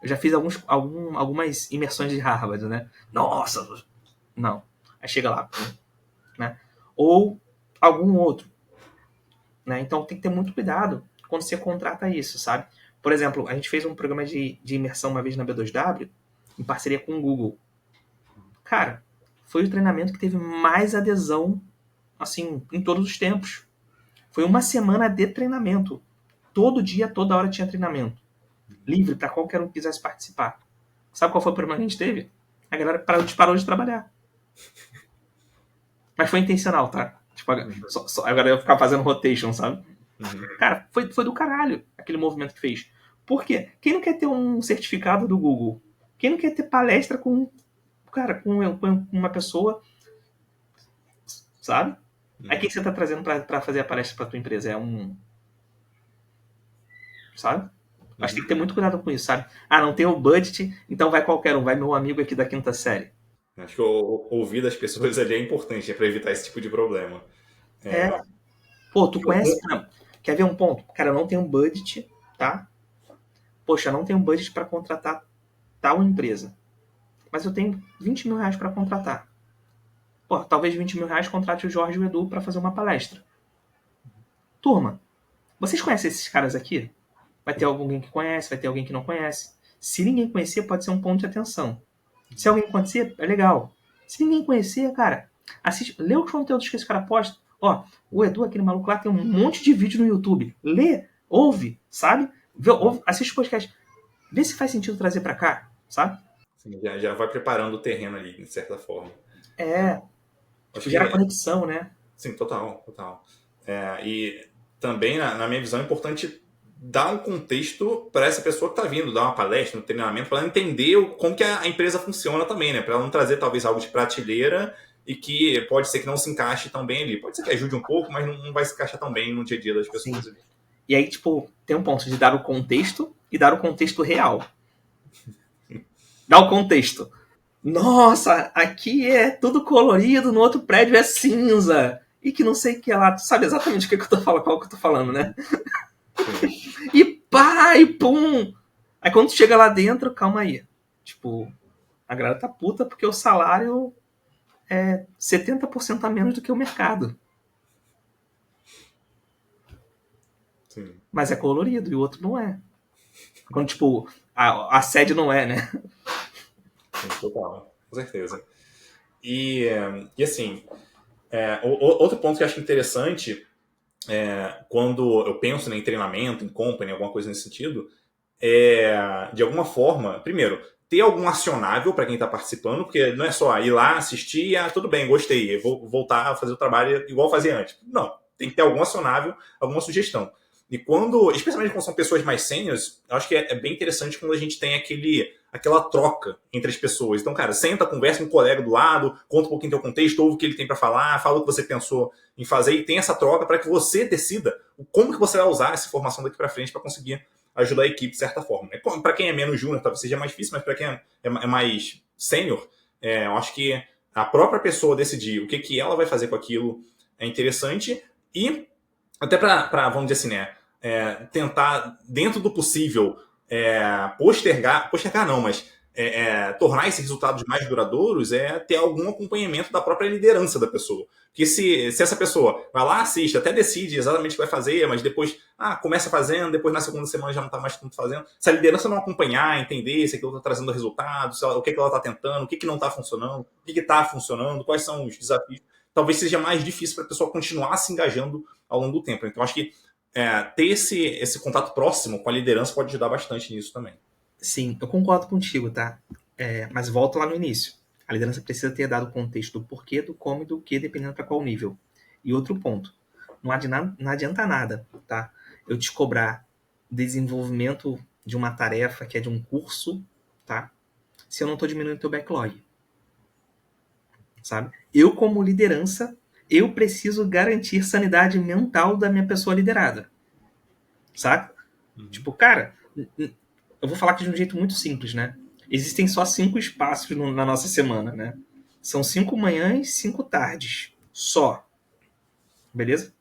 Eu já fiz algumas imersões de Harvard, né? Nossa, não. Aí chega lá, né? Ou algum outro, né? Então tem que ter muito cuidado quando você contrata isso, sabe? Por exemplo, a gente fez um programa de imersão uma vez na B2W, em parceria com o Google. Cara, foi o treinamento que teve mais adesão, assim, em todos os tempos. Foi uma semana de treinamento. Todo dia, toda hora tinha treinamento. Livre para qualquer um que quisesse participar. Sabe qual foi o problema que a gente teve? A galera parou de trabalhar. Mas foi intencional, tá? Tipo, a galera ia ficar fazendo rotation, sabe? Cara, foi do caralho aquele movimento que fez. Por quê? Quem não quer ter um certificado do Google? Quem não quer ter palestra com uma pessoa, sabe? Aí quem você tá trazendo pra fazer a palestra pra tua empresa? Sabe? Mas tem que ter muito cuidado com isso, sabe? Ah, não tem o budget, então vai qualquer um, vai meu amigo aqui da quinta série.
Acho que ouvir das pessoas ali é importante, para evitar esse tipo de problema.
Pô, tu conhece... Quer ver um ponto? Cara, eu não tenho budget, tá? Poxa, eu não tenho budget para contratar tal empresa. Mas eu tenho 20 mil reais para contratar. Pô, talvez 20 mil reais contrate o Jorge e o Edu para fazer uma palestra. Turma, vocês conhecem esses caras aqui? Vai ter alguém que conhece, vai ter alguém que não conhece. Se ninguém conhecer, pode ser um ponto de atenção. Se alguém conhecer, é legal. Se ninguém conhecer, cara, assiste, lê os conteúdos que esse cara posta. Ó, o Edu, aquele maluco lá, tem um monte de vídeo no YouTube. Lê, ouve, sabe? Assiste o podcast. Vê se faz sentido trazer pra cá, sabe?
Sim, já vai preparando o terreno ali, de certa forma.
Gera conexão, né?
Sim, total. E também, na minha visão, é importante dar um contexto para essa pessoa que está vindo, dar uma palestra, um treinamento, para ela entender como que a empresa funciona também, né? Para ela não trazer talvez algo de prateleira e que pode ser que não se encaixe tão bem ali. Pode ser que ajude um pouco, mas não vai se encaixar tão bem no dia a dia das pessoas ali.
E aí, tipo, tem um ponto de dar o contexto e dar o contexto real. Dá o contexto. Nossa, aqui é tudo colorido, no outro prédio é cinza. E que não sei o que lá. Tu sabe exatamente o que eu tô falando, qual que eu tô falando, né? E pá, e pum! Aí quando tu chega lá dentro, calma aí. Tipo, a galera tá puta porque o salário é 70% a menos do que o mercado.
Sim.
Mas é colorido e o outro não é. Quando, tipo, a sede não é, né?
Sim, total, com certeza. E assim, outro ponto que eu acho interessante quando eu penso em treinamento, em company, alguma coisa nesse sentido, de alguma forma, primeiro, ter algum acionável para quem está participando, porque não é só ir lá, assistir e, tudo bem, gostei, eu vou voltar a fazer o trabalho igual eu fazia antes. Não, tem que ter algum acionável, alguma sugestão. E quando, especialmente quando são pessoas mais sêniores, eu acho que é bem interessante quando a gente tem aquela troca entre as pessoas. Então, cara, senta, conversa com um colega do lado, conta um pouquinho do teu contexto, ouve o que ele tem para falar, fala o que você pensou em fazer e tem essa troca para que você decida como que você vai usar essa informação daqui para frente para conseguir ajudar a equipe de certa forma. Para quem é menos júnior, talvez seja mais difícil, mas para quem é mais sênior, eu acho que a própria pessoa decidir o que ela vai fazer com aquilo é interessante. E até para, vamos dizer assim, né, tentar, dentro do possível, postergar não, mas tornar esses resultados mais duradouros ter algum acompanhamento da própria liderança da pessoa. Porque se essa pessoa vai lá, assiste, até decide exatamente o que vai fazer, mas depois começa fazendo, depois na segunda semana já não está mais tanto fazendo. Se a liderança não acompanhar, entender se aquilo está trazendo resultados, o que ela está tentando, o que não está funcionando, o que está funcionando, quais são os desafios, talvez seja mais difícil para a pessoa continuar se engajando ao longo do tempo. Então, acho que ter esse contato próximo com a liderança pode ajudar bastante nisso também.
Sim, eu concordo contigo, tá? Mas volto lá no início. A liderança precisa ter dado o contexto do porquê, do como e do que, dependendo para qual nível. E outro ponto, não adianta nada, tá? Eu te cobrar desenvolvimento de uma tarefa que é de um curso, tá? Se eu não estou diminuindo o teu backlog, sabe? Eu, como liderança, eu preciso garantir sanidade mental da minha pessoa liderada, saca? Tipo, cara, eu vou falar aqui de um jeito muito simples, né? Existem só 5 espaços na nossa semana, né? São 5 manhãs, 5 tardes. Só. Beleza?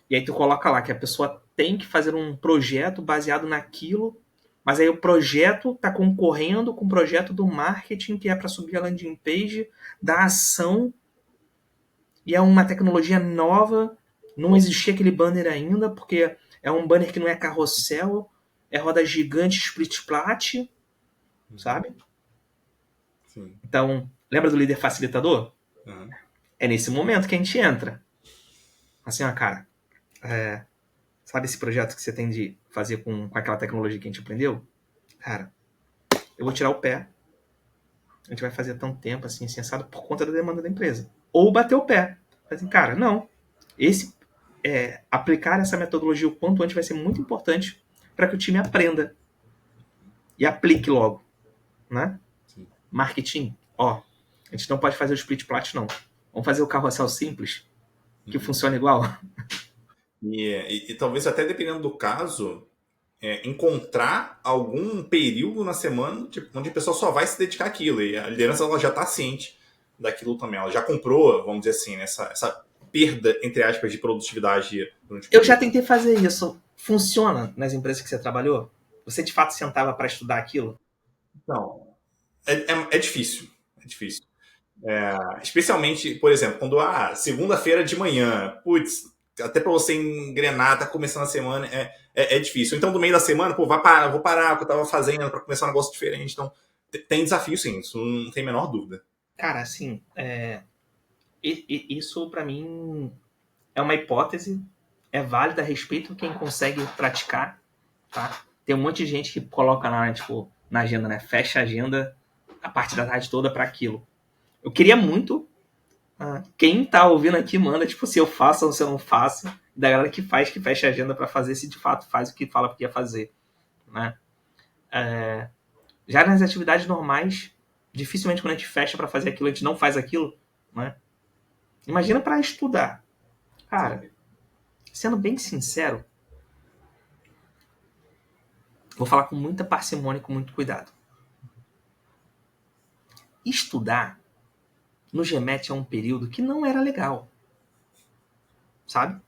E aí tu coloca lá que a pessoa tem que fazer um projeto baseado naquilo, mas aí o projeto tá concorrendo com o projeto do marketing, que é para subir a landing page, da ação, e é uma tecnologia nova, não existia aquele banner ainda, porque é um banner que não é carrossel, é roda gigante split plat, sabe?
Sim.
Então, lembra do líder facilitador?
Uhum.
É nesse momento que a gente entra. Assim, ó, cara, sabe esse projeto que você tem de fazer com aquela tecnologia que a gente aprendeu? Cara, eu vou tirar o pé. A gente vai fazer tanto tempo assim, sensado, por conta da demanda da empresa. Ou bater o pé. Assim, cara, não. Aplicar essa metodologia o quanto antes vai ser muito importante para que o time aprenda e aplique logo, né?
Sim.
Marketing, ó, a gente não pode fazer o split plat, não. Vamos fazer o carrossel simples, que funciona igual.
E talvez até dependendo do caso, encontrar algum período na semana onde a pessoa só vai se dedicar àquilo. E a liderança ela já está ciente daquilo também. Ela já comprou, vamos dizer assim, essa perda, entre aspas, de produtividade durante o
Eu
período.
já tentei fazer isso. Funciona nas empresas que você trabalhou? Você de fato sentava para estudar aquilo?
Não. É difícil. É difícil. Especialmente, por exemplo, quando segunda-feira de manhã, putz, até para você engrenar, tá começando a semana, é difícil. Então, do meio da semana, pô, vou parar o que eu tava fazendo para começar um negócio diferente. Então, tem desafio sim, isso não tem a menor dúvida.
Cara, assim, isso para mim é uma hipótese, é válida, respeito quem consegue praticar, tá? Tem um monte de gente que coloca lá, né, tipo, na agenda, né? Fecha a agenda a parte da tarde toda para aquilo. Eu queria muito. Quem tá ouvindo aqui manda, tipo, se eu faço ou se eu não faço. Da galera que faz, que fecha a agenda para fazer, se de fato faz o que fala que ia fazer, né? Já nas atividades normais, dificilmente quando a gente fecha para fazer aquilo, a gente não faz aquilo, né? Imagina para estudar. Cara, sendo bem sincero, vou falar com muita parcimônia e com muito cuidado. Estudar no GMAT é um período que não era legal. Sabe?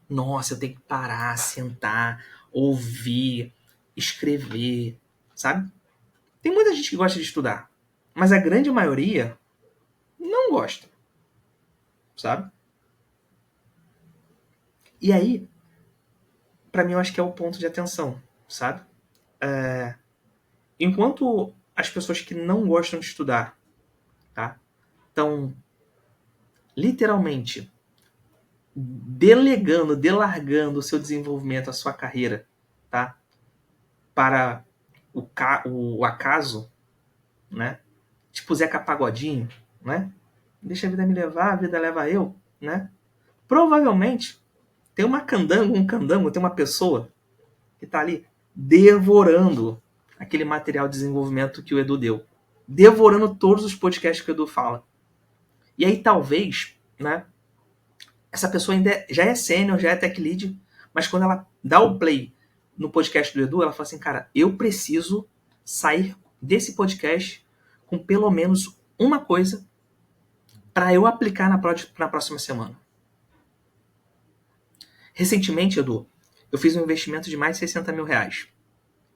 Nossa, eu tenho que parar, sentar, ouvir, escrever, sabe? Tem muita gente que gosta de estudar, mas a grande maioria não gosta, sabe? E aí, pra mim, eu acho que é o ponto de atenção, sabe? Enquanto as pessoas que não gostam de estudar, tá? Estão literalmente delargando o seu desenvolvimento, a sua carreira, tá? Para o acaso, né? Tipo Zeca Pagodinho, né? Deixa a vida me levar, a vida leva eu, né? Provavelmente tem um candango, tem uma pessoa que tá ali devorando aquele material de desenvolvimento que o Edu deu. Devorando todos os podcasts que o Edu fala. E aí talvez, né? Essa pessoa ainda já é sênior, já é tech lead, mas quando ela dá o play no podcast do Edu, ela fala assim, cara, eu preciso sair desse podcast com pelo menos uma coisa para eu aplicar na próxima semana. Recentemente, Edu, eu fiz um investimento de mais de 60 mil reais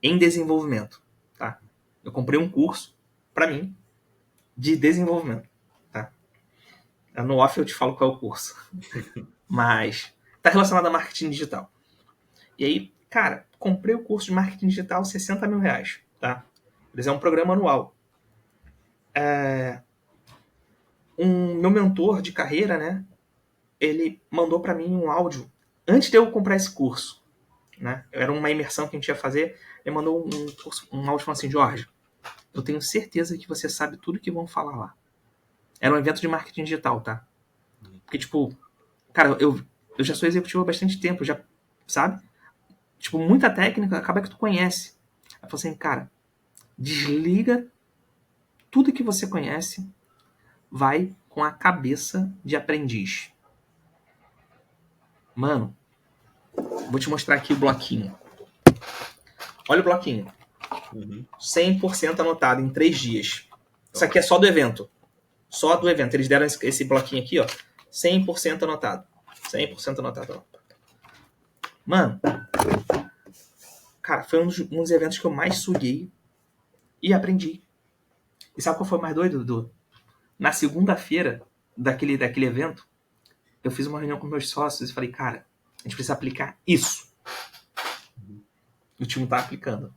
em desenvolvimento, tá? Eu comprei um curso para mim de desenvolvimento, tá? No off eu te falo qual é o curso, mas tá relacionado a marketing digital. E aí, cara, comprei o curso de marketing digital 60 mil reais, tá? Eles é um programa anual. Meu mentor de carreira, né? Ele mandou para mim um áudio antes de eu comprar esse curso, né? Era uma imersão que a gente ia fazer. Ele mandou um áudio falando assim: Jorge, eu tenho certeza que você sabe tudo que vão falar lá. Era um evento de marketing digital, tá? Porque, tipo, cara, eu já sou executivo há bastante tempo, já, sabe? Tipo, muita técnica acaba que tu conhece. Aí falou assim, cara, desliga tudo que você conhece, vai com a cabeça de aprendiz. Mano, vou te mostrar aqui o bloquinho. Olha o bloquinho. 100% anotado em 3 dias. Isso aqui é só do evento. Só do evento. Eles deram esse bloquinho aqui, ó. 100% anotado. 100% anotado. Mano, cara, foi um dos eventos que eu mais suguei e aprendi. E sabe qual foi o mais doido, Dudu? Na segunda-feira daquele evento, eu fiz uma reunião com meus sócios e falei, cara, a gente precisa aplicar isso. O time tá aplicando.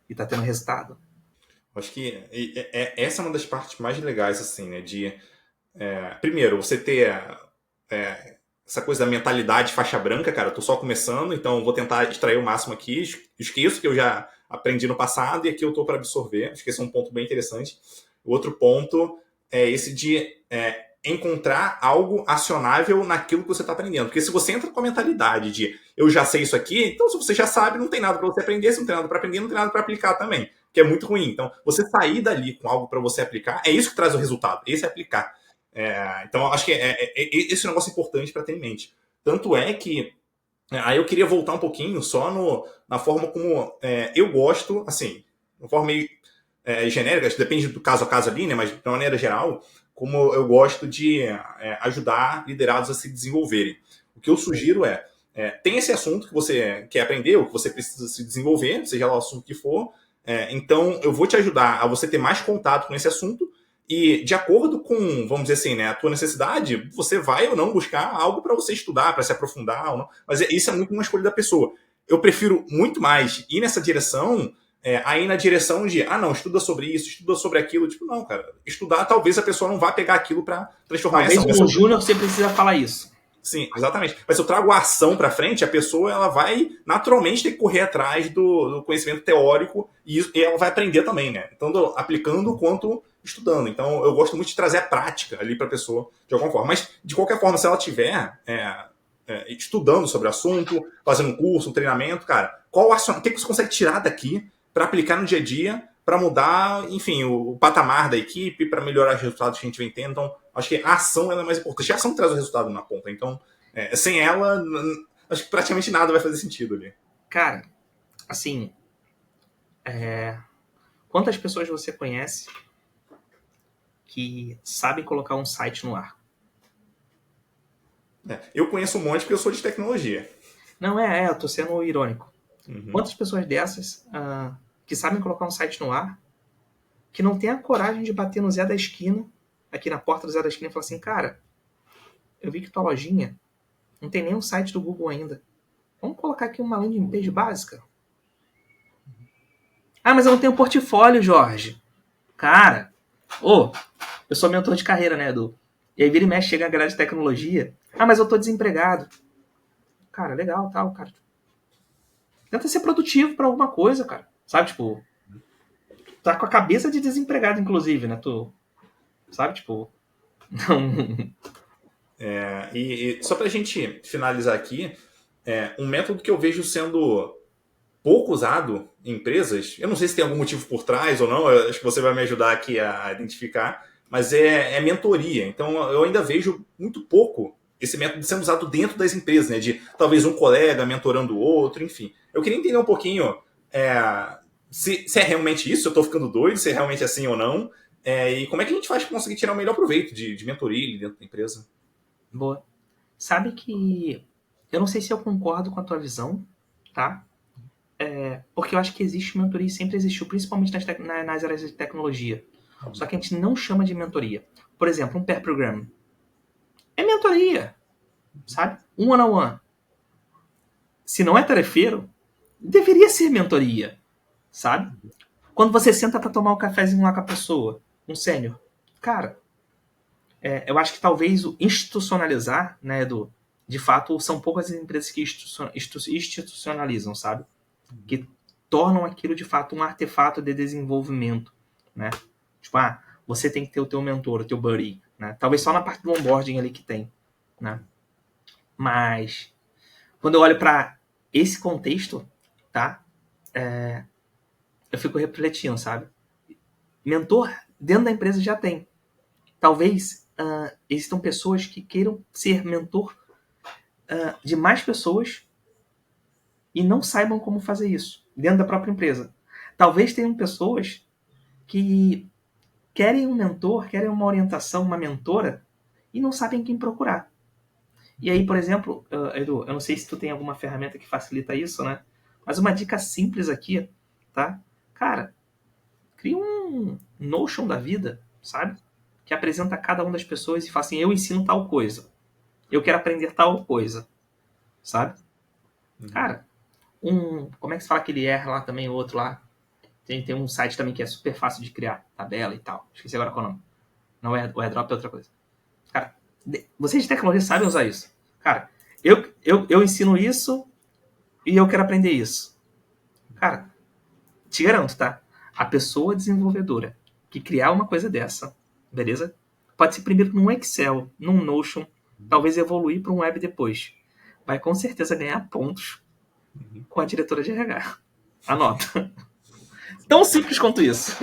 E tá tendo resultado.
Acho que essa é uma das partes mais legais, assim, né? Primeiro, você ter essa coisa da mentalidade faixa branca, cara, eu tô só começando, então vou tentar extrair o máximo aqui, esqueço que eu já aprendi no passado e aqui eu tô para absorver. Acho que esse é um ponto bem interessante. O outro ponto é esse de encontrar algo acionável naquilo que você está aprendendo. Porque se você entra com a mentalidade de eu já sei isso aqui, então se você já sabe, não tem nada para você aprender, se não tem nada para aprender, não tem nada para aplicar também, que é muito ruim. Então, você sair dali com algo para você aplicar, é isso que traz o resultado, esse é aplicar. Então, acho que esse é um negócio importante para ter em mente. Tanto é que aí eu queria voltar um pouquinho só na forma como eu gosto, assim, de uma forma meio genérica, depende do caso a caso ali, né? Mas de uma maneira geral, como eu gosto de ajudar liderados a se desenvolverem. O que eu sugiro tem esse assunto que você quer aprender, ou que você precisa se desenvolver, seja lá o assunto que for, então eu vou te ajudar a você ter mais contato com esse assunto e de acordo com, vamos dizer assim, né, a tua necessidade, você vai ou não buscar algo para você estudar, para se aprofundar ou não. Mas isso é muito uma escolha da pessoa. Eu prefiro muito mais ir nessa direção aí na direção de, não, estuda sobre isso, estuda sobre aquilo. Tipo, não, cara, estudar, talvez a pessoa não vá pegar aquilo para transformar
em ação. Talvez com o Júnior você precisa falar isso.
Sim, exatamente. Mas se eu trago a ação para frente, a pessoa ela vai naturalmente ter que correr atrás do conhecimento teórico e ela vai aprender também, né? Então, aplicando quanto estudando. Então, eu gosto muito de trazer a prática ali para a pessoa de alguma forma. Mas, de qualquer forma, se ela tiver estudando sobre o assunto, fazendo um curso, um treinamento, cara, o que você consegue tirar daqui para aplicar no dia a dia, para mudar, enfim, o patamar da equipe, para melhorar os resultados que a gente vem tendo. Então, acho que a ação ela é mais importante. A ação traz o resultado na ponta. Então, sem ela, acho que praticamente nada vai fazer sentido ali.
Cara, assim, quantas pessoas você conhece que sabem colocar um site no ar?
Eu conheço um monte porque eu sou de tecnologia.
Não, eu tô sendo irônico. Uhum. Quantas pessoas dessas que sabem colocar um site no ar, que não tem a coragem de bater no Zé da esquina, aqui na porta do Zé da esquina, e falar assim, cara, eu vi que tua lojinha não tem nem um site do Google ainda. Vamos colocar aqui uma landing page básica? Mas eu não tenho portfólio, Jorge. Cara, eu sou mentor de carreira, né, Edu? E aí vira e mexe, chega a galera de tecnologia. Mas eu tô desempregado. Cara, legal, tal, cara. Tenta ser produtivo pra alguma coisa, cara. Sabe, tipo, tá com a cabeça de desempregado, inclusive, né? Tu, sabe, tipo... Não...
E só pra gente finalizar aqui, um método que eu vejo sendo pouco usado em empresas, eu não sei se tem algum motivo por trás ou não, eu acho que você vai me ajudar aqui a identificar, mas é mentoria. Então eu ainda vejo muito pouco esse método sendo usado dentro das empresas, né? De talvez um colega mentorando o outro, enfim. Eu queria entender um pouquinho se é realmente isso, se eu estou ficando doido, se é realmente assim ou não, e como é que a gente faz para conseguir tirar o melhor proveito de mentoria dentro da empresa.
Boa. Sabe que eu não sei se eu concordo com a tua visão, tá? Porque eu acho que existe mentoria e sempre existiu, principalmente nas áreas de tecnologia. Só que a gente não chama de mentoria. Por exemplo, um pair program. É mentoria, sabe? Um one-on-one. Se não é tarefeiro, deveria ser mentoria, sabe? Quando você senta para tomar um cafezinho lá com a pessoa, um sênior, cara, eu acho que talvez o institucionalizar, né, Edu, de fato, são poucas as empresas que institucionalizam, sabe? Que tornam aquilo de fato um artefato de desenvolvimento, né? Tipo, você tem que ter o teu mentor, o teu buddy, né? Talvez só na parte do onboarding ali que tem, né? Mas quando eu olho para esse contexto, tá? Eu fico refletindo, sabe? Mentor dentro da empresa já tem. Talvez existam pessoas que queiram ser mentor de mais pessoas e não saibam como fazer isso dentro da própria empresa. Talvez tenham pessoas que querem um mentor, querem uma orientação, uma mentora e não sabem quem procurar. E aí, por exemplo, Edu, eu não sei se tu tem alguma ferramenta que facilita isso, né? Mas uma dica simples aqui, tá? Cara, cria um Notion da vida, sabe? Que apresenta cada uma das pessoas e fala assim, eu ensino tal coisa. Eu quero aprender tal coisa, sabe? Cara, como é que se fala aquele R lá também, o outro lá? Tem um site também que é super fácil de criar, tabela e tal. Esqueci agora qual é o nome. Não é o AirDrop, é outra coisa. Cara, vocês de tecnologia sabem usar isso. Cara, eu ensino isso e eu quero aprender isso. Cara, te garanto, tá? A pessoa desenvolvedora que criar uma coisa dessa, beleza? Pode ser primeiro num Excel, num Notion, talvez evoluir para um web depois. Vai com certeza ganhar pontos com a diretora de RH. Anota. Tão simples quanto isso.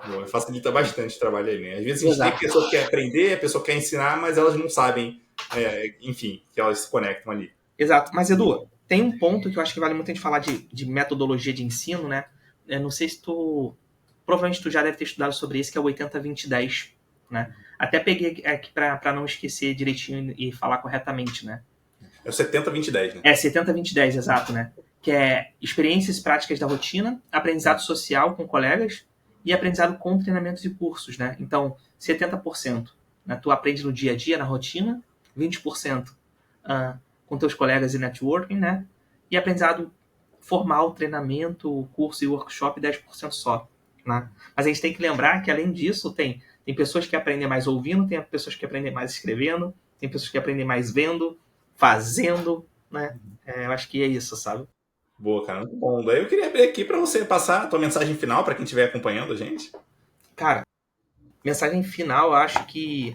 Bom, facilita bastante o trabalho aí, né? Às vezes a gente tem pessoa que quer aprender, a pessoa quer ensinar, mas elas não sabem, enfim, que elas se conectam ali.
Exato. Mas, Edu, tem um ponto que eu acho que vale muito a gente falar de metodologia de ensino, né? Não sei se tu... Provavelmente tu já deve ter estudado sobre isso, que é o 80-20-10, né? Até peguei aqui para não esquecer direitinho e falar corretamente, né?
É o 70-20-10, né?
70-20-10, exato, né? Que é experiências práticas da rotina, aprendizado social com colegas e aprendizado com treinamentos e cursos, né? Então, 70%, né, tu aprende no dia a dia, na rotina, 20% com teus colegas e networking, né? E aprendizado formal, treinamento, curso e workshop, 10% só, né? Mas a gente tem que lembrar que, além disso, tem pessoas que aprendem mais ouvindo, tem pessoas que aprendem mais escrevendo, tem pessoas que aprendem mais vendo, fazendo, né? Eu acho que é isso, sabe?
Boa, cara, muito bom. Daí eu queria abrir aqui para você passar a tua mensagem final para quem estiver acompanhando a gente.
Cara, mensagem final, eu acho que...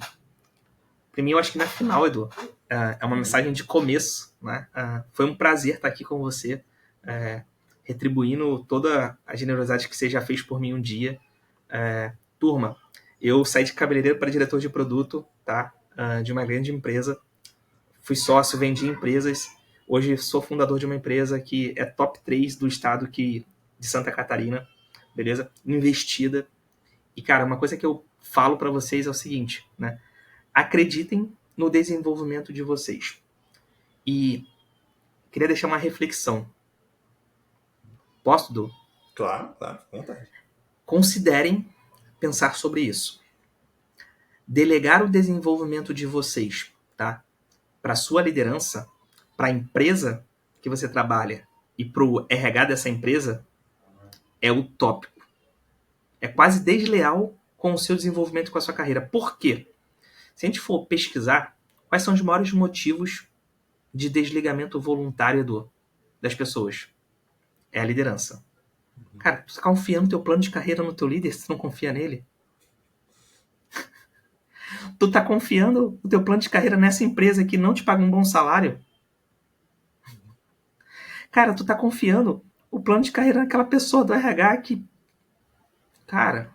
Pra mim, eu acho que na final, Edu, é uma mensagem de começo, né? Foi um prazer estar aqui com você, retribuindo toda a generosidade que você já fez por mim um dia. Turma, eu saí de cabeleireiro para diretor de produto, tá? De uma grande empresa. Fui sócio, vendi empresas. Hoje sou fundador de uma empresa que é top 3 do estado de Santa Catarina, beleza? Investida. E, cara, uma coisa que eu falo para vocês é o seguinte, né? Acreditem no desenvolvimento de vocês. E queria deixar uma reflexão. Posso, Du?
Claro, com vontade.
Considerem pensar sobre isso. Delegar o desenvolvimento de vocês, tá? Para sua liderança, para a empresa que você trabalha e para o RH dessa empresa é utópico. É quase desleal com o seu desenvolvimento, com a sua carreira. Por quê? Se a gente for pesquisar quais são os maiores motivos de desligamento voluntário das pessoas, é a liderança. Cara, tu tá confiando teu plano de carreira no teu líder se tu não confia nele? Tu tá confiando o teu plano de carreira nessa empresa que não te paga um bom salário? Cara, tu tá confiando o plano de carreira naquela pessoa do RH que... Cara,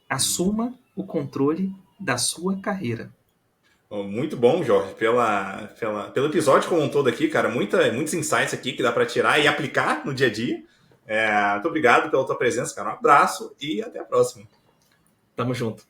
assuma o controle da sua carreira.
Muito bom, Jorge, pelo episódio como um todo aqui, cara. Muitos insights aqui que dá para tirar e aplicar no dia a dia. Muito obrigado pela tua presença, cara. Um abraço e até a próxima.
Tamo junto.